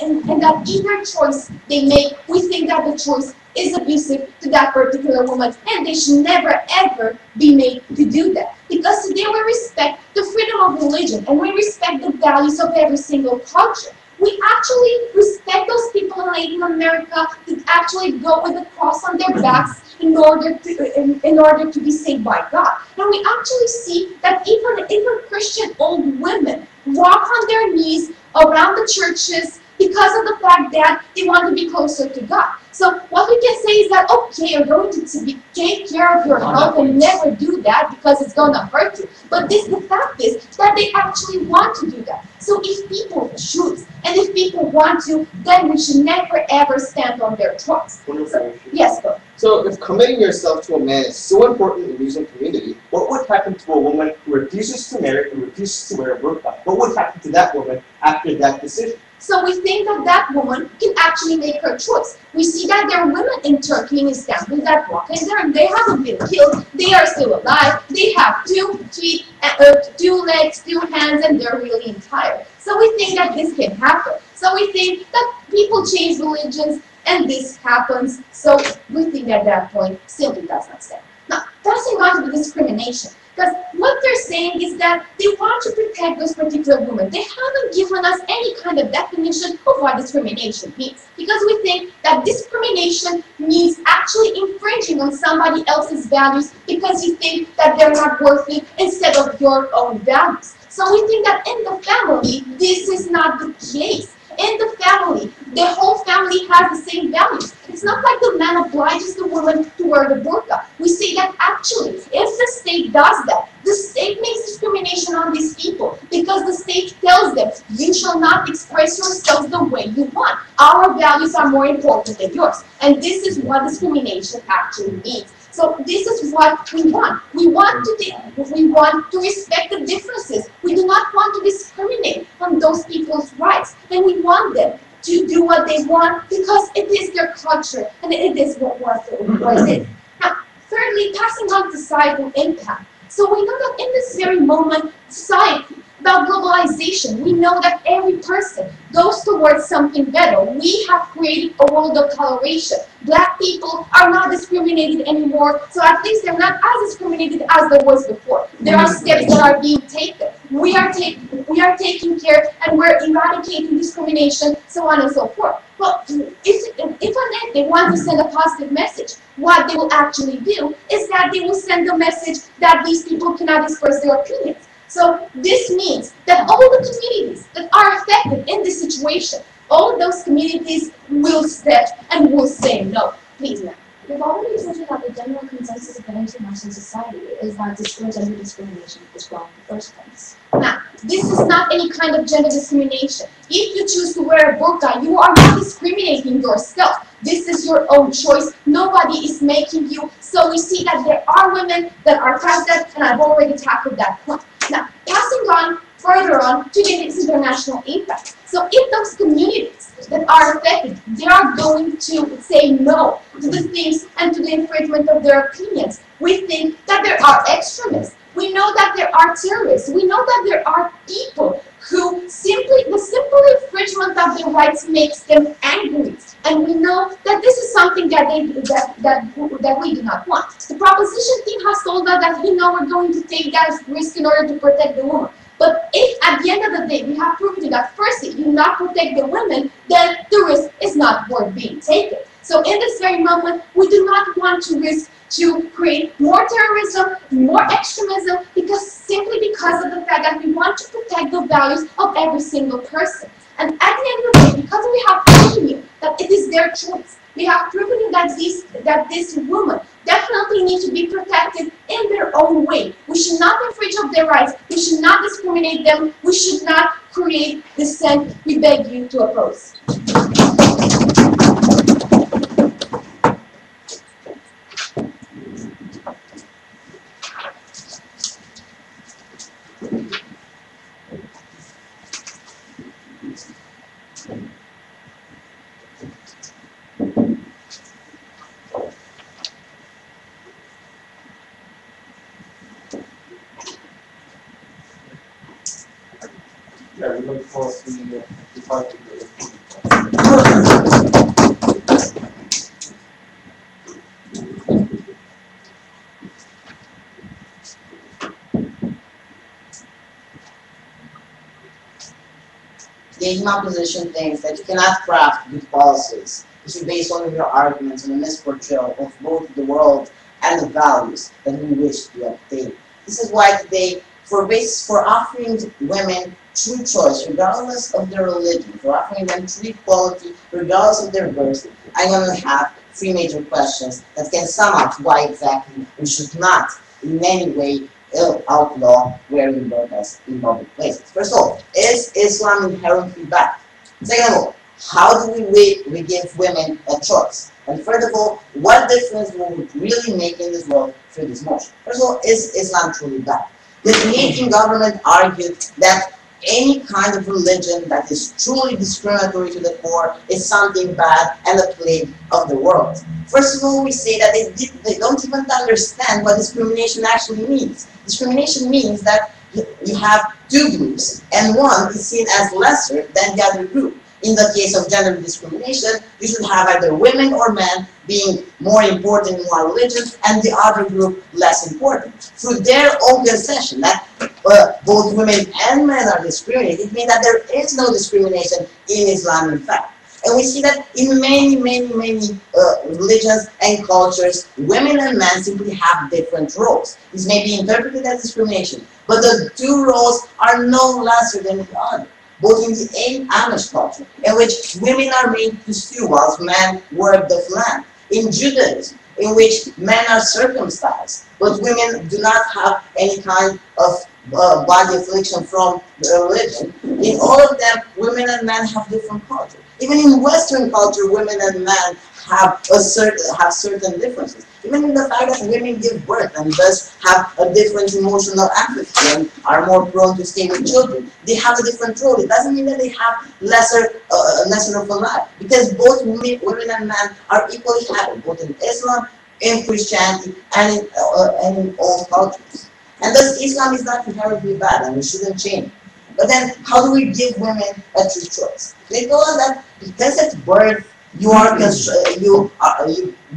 B: even in that either choice they make, we think that the choice is abusive to that particular woman, and they should never ever be made to do that. Because today we respect the freedom of religion, and we respect the values of every single culture. We actually respect those people in Latin America that actually go with a cross on their backs in order to be saved by God. And we actually see that even Christian old women walk on their knees around the churches because of the fact that they want to be closer to God. So what we can say is that, okay, you're going to take care of your health and never do that because it's going to hurt you. But the fact is that they actually want to do that. So if people choose, and if people want to, then we should never ever stand on their choice. Yes, go.
A: So if committing yourself to a man is so important in the Muslim community, what would happen to a woman who refuses to marry, who refuses to wear a burqa? What would happen to that woman after that decision?
B: So we think that that woman can actually make her choice. We see that there are women in Turkey, in Istanbul, that walk in there and they haven't been killed. They are still alive. They have 2 feet, 2 legs, 2 hands, and they're really entire. So we think that this can happen. So we think that people change religions and this happens. So we think that that point simply does not stand. Now, passing on to the discrimination. Because what they're saying is that they want to protect those particular women. They haven't given us any kind of definition of what discrimination means. Because we think that discrimination means actually infringing on somebody else's values because you think that they're not worth it instead of your own values. So we think that in the family, this is not the case. In the family, the whole family has the same values. It's not like the man obliges the woman to wear the burqa. We say that actually, if the state does that, the state makes discrimination on these people because the state tells them, you shall not express yourselves the way you want. Our values are more important than yours. And this is what discrimination actually means. So this is what we want. We want to respect the differences. We do not want to discriminate on those people's rights. And we want them to do what they want because it is their culture and it is what it is. Now, thirdly, passing on to societal impact. So we know that in this very moment, society, about globalization, we know that every person goes towards something better. We have created a world of toleration. Black people are not discriminated anymore, so at least they're not as discriminated as there was before. There are steps that are being taken. We are taking care and we're eradicating discrimination, so on and so forth. But if they want to send a positive message, what they will actually do is that they will send a message that these people cannot express their opinions. So this means that all the communities that are affected in this situation, all of those communities will step and will say no. Please, ma'am.
F: We've already told you that the general consensus of the international society is that gender discrimination is wrong in the first place.
B: Now, this is not any kind of gender discrimination. If you choose to wear a burqa, you are not discriminating yourself. This is your own choice. Nobody is making you. So we see that there are women that are past that, and I've already tackled that point. Now, passing on further on to the international impact. So if those communities that are affected, they are going to say no, to the things and to the infringement of their opinions. We think that there are extremists. We know that there are terrorists. We know that there are people who the simple infringement of their rights makes them angry. And we know that this is something that we do not want. The proposition team has told us that we're going to take that risk in order to protect the woman. But if at the end of the day we have proven to that firstly you do not protect the women, then the risk is not worth being taken. So in this very moment, we do not want to risk to create more terrorism, more extremism, simply because of the fact that we want to protect the values of every single person. And at the end of the day, because we have proven you that it is their choice, we have proven you that this woman definitely needs to be protected in their own way. We should not infringe of their rights. We should not discriminate them. We should not create dissent. We beg you to oppose.
E: Yeah, we look for the fight.
C: The Islam position thinks that you cannot craft good policies which is based on your arguments and a misportrayal of both the world and the values that we wish to obtain. This is why today, for offering women true choice, regardless of their religion, for offering them true equality, regardless of their birth, I'm going to have three major questions that can sum up why exactly we should not, in any way, outlaw wearing burqas in public places. First of all, is Islam inherently bad? Second of all, how do we give women a choice? And third of all, what difference will it really make in this world through this motion? First of all, is Islam truly bad? The Canadian government argued that any kind of religion that is truly discriminatory to the core is something bad and a plague of the world. First of all, we say that they don't even understand what discrimination actually means. Discrimination means that you have two groups, and one is seen as lesser than the other group. In the case of gender discrimination, you should have either women or men being more important in one religion and the other group less important. Through their own concession that both women and men are discriminated, it means that there is no discrimination in Islam in fact. And we see that in many religions and cultures, women and men simply have different roles. This may be interpreted as discrimination, but the two roles are no lesser than the other. Both in the Amish culture, in which women are made to stew whilst men work the land. In Judaism, in which men are circumcised, but women do not have any kind of body affliction from the religion. In all of them, women and men have different cultures. Even in Western culture, women and men have certain differences. Even in the fact that women give birth and thus have a different emotional empathy and are more prone to stay with children, they have a different role. It doesn't mean that they have lesser of a life, because both women and men are equally happy, both in Islam, in Christianity, and in all cultures. And thus Islam is not inherently bad, and we shouldn't change it. But then, how do we give women a true choice? They told us that because at birth you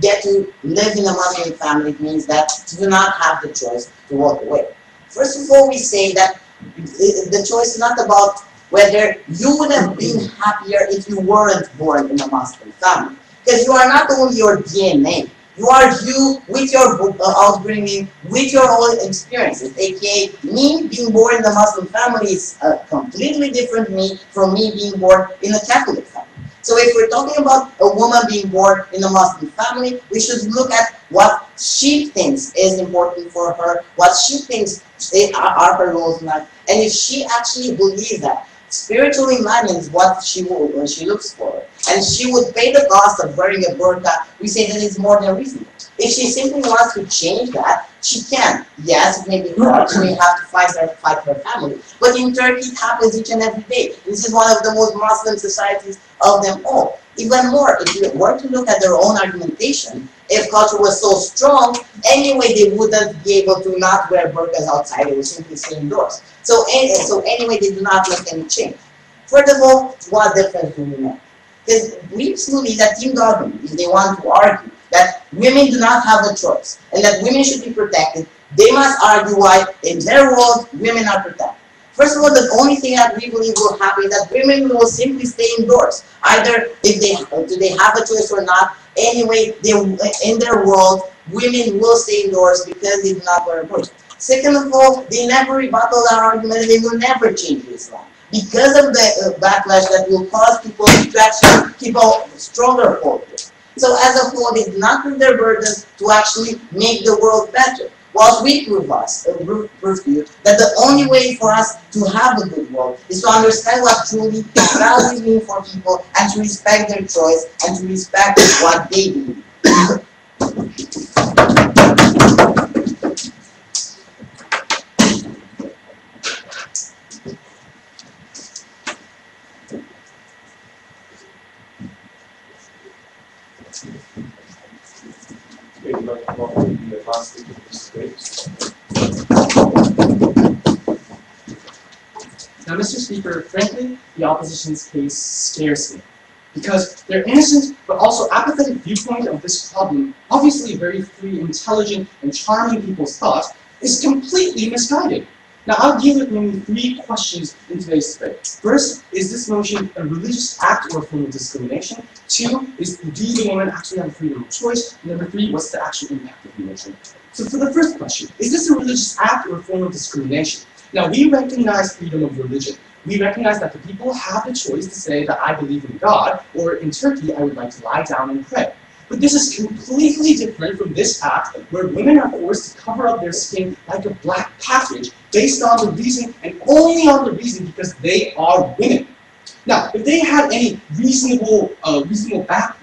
C: get to live in a Muslim family, it means that you do not have the choice to walk away. First of all, we say that the choice is not about whether you would have been happier if you weren't born in a Muslim family. Because you are not only your DNA, you are you with your upbringing, with your own experiences. AKA, me being born in a Muslim family is a completely different me from me being born in a Catholic family. So if we're talking about a woman being born in a Muslim family, we should look at what she thinks is important for her, what she thinks are her roles in life, and if she actually believes that spiritual enlightenment is what she looks for, and she would pay the cost of wearing a burqa, we say that it's more than reasonable. If she simply wants to change that, she can. Yes, it may be hard, she may have to fight for her family. But in Turkey, it happens each and every day. This is one of the most Muslim societies of them all. Even more, if you were to look at their own argumentation, if culture was so strong, anyway they wouldn't be able to not wear burqas outside, they would simply stay indoors. So anyway, they do not make any change. Furthermore, what difference do we make? Because we believe that Team Darwin, if they want to argue that women do not have a choice and that women should be protected, they must argue why in their world women are protected. First of all, the only thing that we believe will happen is that women will simply stay indoors. Either if do they have a choice or not, anyway, in their world, women will stay indoors because they do not wear a burqa. Second of all, they never rebuttal our argument and they will never change Islam. Because of the backlash that will cause people to actually keep a stronger focus. So as a whole, they do not bring their burdens to actually make the world better. Whilst we prove to you that the only way for us to have a good world is to understand what truly values mean for people and to respect their choice and to respect what they believe.
D: Now, Mr. Speaker, frankly, the opposition's case scares me. Because their innocent but also apathetic viewpoint of this problem, obviously very free, intelligent, and charming people's thought, is completely misguided. Now, I'll deal with mainly three questions in today's debate. First, is this motion a religious act or a form of discrimination? Two, do the woman actually have freedom of choice? And number three, what's the actual impact of the motion? So for the first question, is this a religious act or a form of discrimination? Now, we recognize freedom of religion. We recognize that the people have the choice to say that I believe in God, or in Turkey, I would like to lie down and pray. But this is completely different from this act where women are forced to cover up their skin like a black package based on the reason and only on the reason because they are women. Now, if they had any reasonable back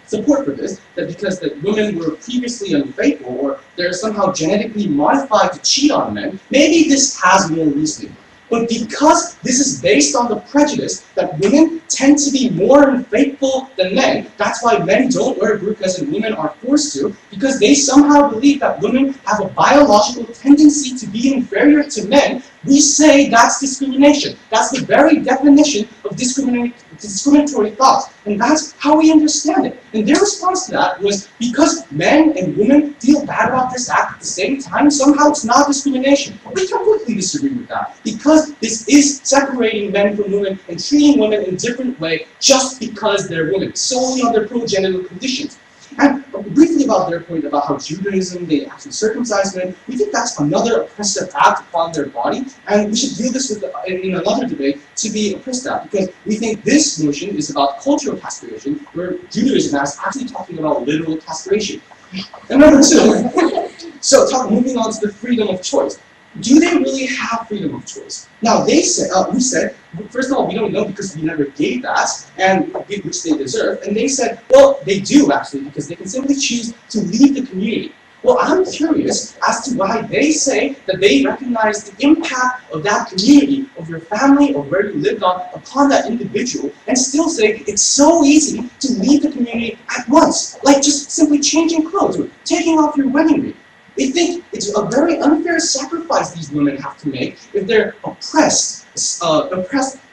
D: support for this, that because the women were previously unfaithful or they're somehow genetically modified to cheat on men, maybe this has more reasoning. But because this is based on the prejudice that women tend to be more unfaithful than men, that's why men don't wear burqas and women are forced to, because they somehow believe that women have a biological tendency to be inferior to men, we say that's discrimination. That's the very definition of discriminatory thought. And that's how we understand it. And their response to that was because men and women feel bad about this act at the same time, somehow it's not discrimination. We completely disagree with that. Because this is separating men from women and treating women in a different way just because they're women, solely on their progenital conditions. And briefly about their point about how Judaism, they actually circumcise men, we think that's another oppressive act upon their body, and we should view this with, in another debate to be oppressed act, because we think this notion is about cultural castration, where Judaism is actually talking about literal castration. And number two, moving on to the freedom of choice. Do they really have freedom of choice? Now, we said, first of all, we don't know because we never gave that, and which they deserve. And they said, well, they do actually, because they can simply choose to leave the community. Well, I'm curious as to why they say that they recognize the impact of that community, of your family, or where you lived on, upon that individual, and still say it's so easy to leave the community at once, like just simply changing clothes or taking off your wedding ring. They think it's a very unfair sacrifice these women have to make if they're oppressed,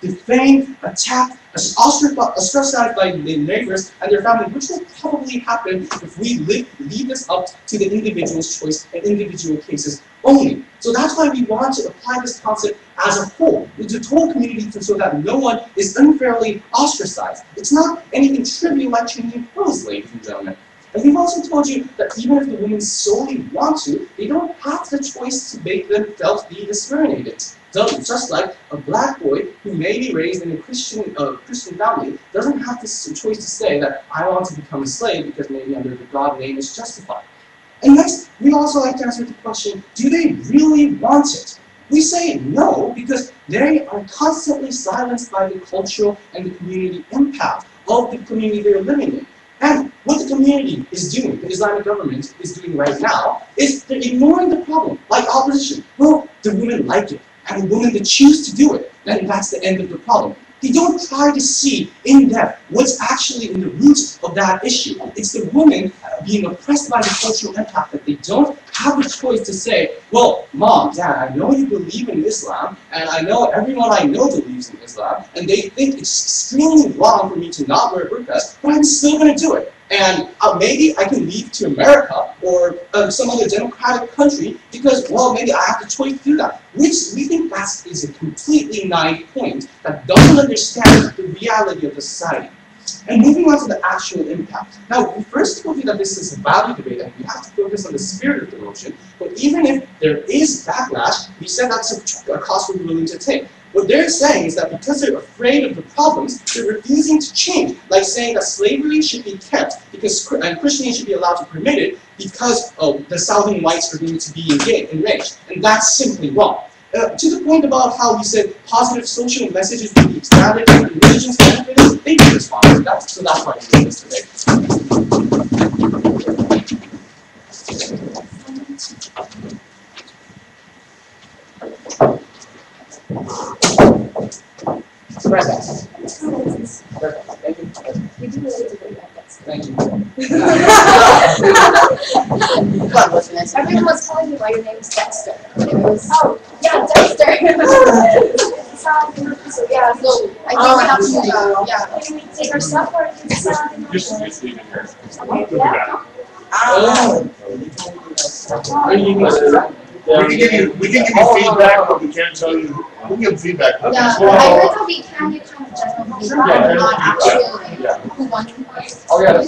D: defamed, attacked, ostracized by their neighbors and their family, which will probably happen if we leave this up to the individual's choice and individual cases only. So that's why we want to apply this concept as a whole, to the whole community, so that no one is unfairly ostracized. It's not anything trivial like changing clothes, ladies and gentlemen. And we've also told you that even if the women solely want to, they don't have the choice to make themselves be discriminated. So just like a black boy who may be raised in a Christian family doesn't have this choice to say that I want to become a slave because maybe under the God name is justified. And next, we also like to answer the question, do they really want it? We say no, because they are constantly silenced by the cultural and the community impact of the community they're living in. And what the community is doing, the Islamic government is doing right now, is they're ignoring the problem, like opposition. Well, the women like it, and the women that choose to do it, then that's the end of the problem. They don't try to see in depth what's actually in the roots of that issue. It's the women being oppressed by the cultural impact that they don't have a choice to say, well, Mom, Dad, I know you believe in Islam, and I know everyone I know believes in Islam, and they think it's extremely wrong for me to not wear burqas, but I'm still going to do it. And maybe I can leave to America or some other democratic country because, well, maybe I have the choice to do that. Which we think that is a completely naive point that doesn't understand the reality of the society. And moving on to the actual impact. Now, we first told you that this is a value debate and we have to focus on the spirit of the motion, but even if there is backlash, we said that's a cost we're willing to take. What they're saying is that because they're afraid of the problems, they're refusing to change, like saying that slavery should be kept because and Christianity should be allowed to permit it because the Southern whites are going to be enraged, and that's simply wrong. To the point about how we said positive social messages will be expanded and religions benefited, they didn't respond to that, so that's why we're doing this today. Presents. Thank you.
B: We do really debate about that.
D: Thank you.
C: What was the next one?
B: Everyone was calling me by your name is Dexter. It was, oh, yeah, Dexter. So, yeah, so I think we have to, yeah. Can we take our stuff or can we decide?
E: Just leave it here.
B: Okay, yeah.
D: Oh. Are you
G: We can give you feedback, but we can't tell you. We'll give feedback.
H: Yeah, I heard that we can get kind of general feedback,
E: Yeah,
H: not
E: feedback.
H: actually
E: Yeah.
H: who won the first.
E: Oh, yeah.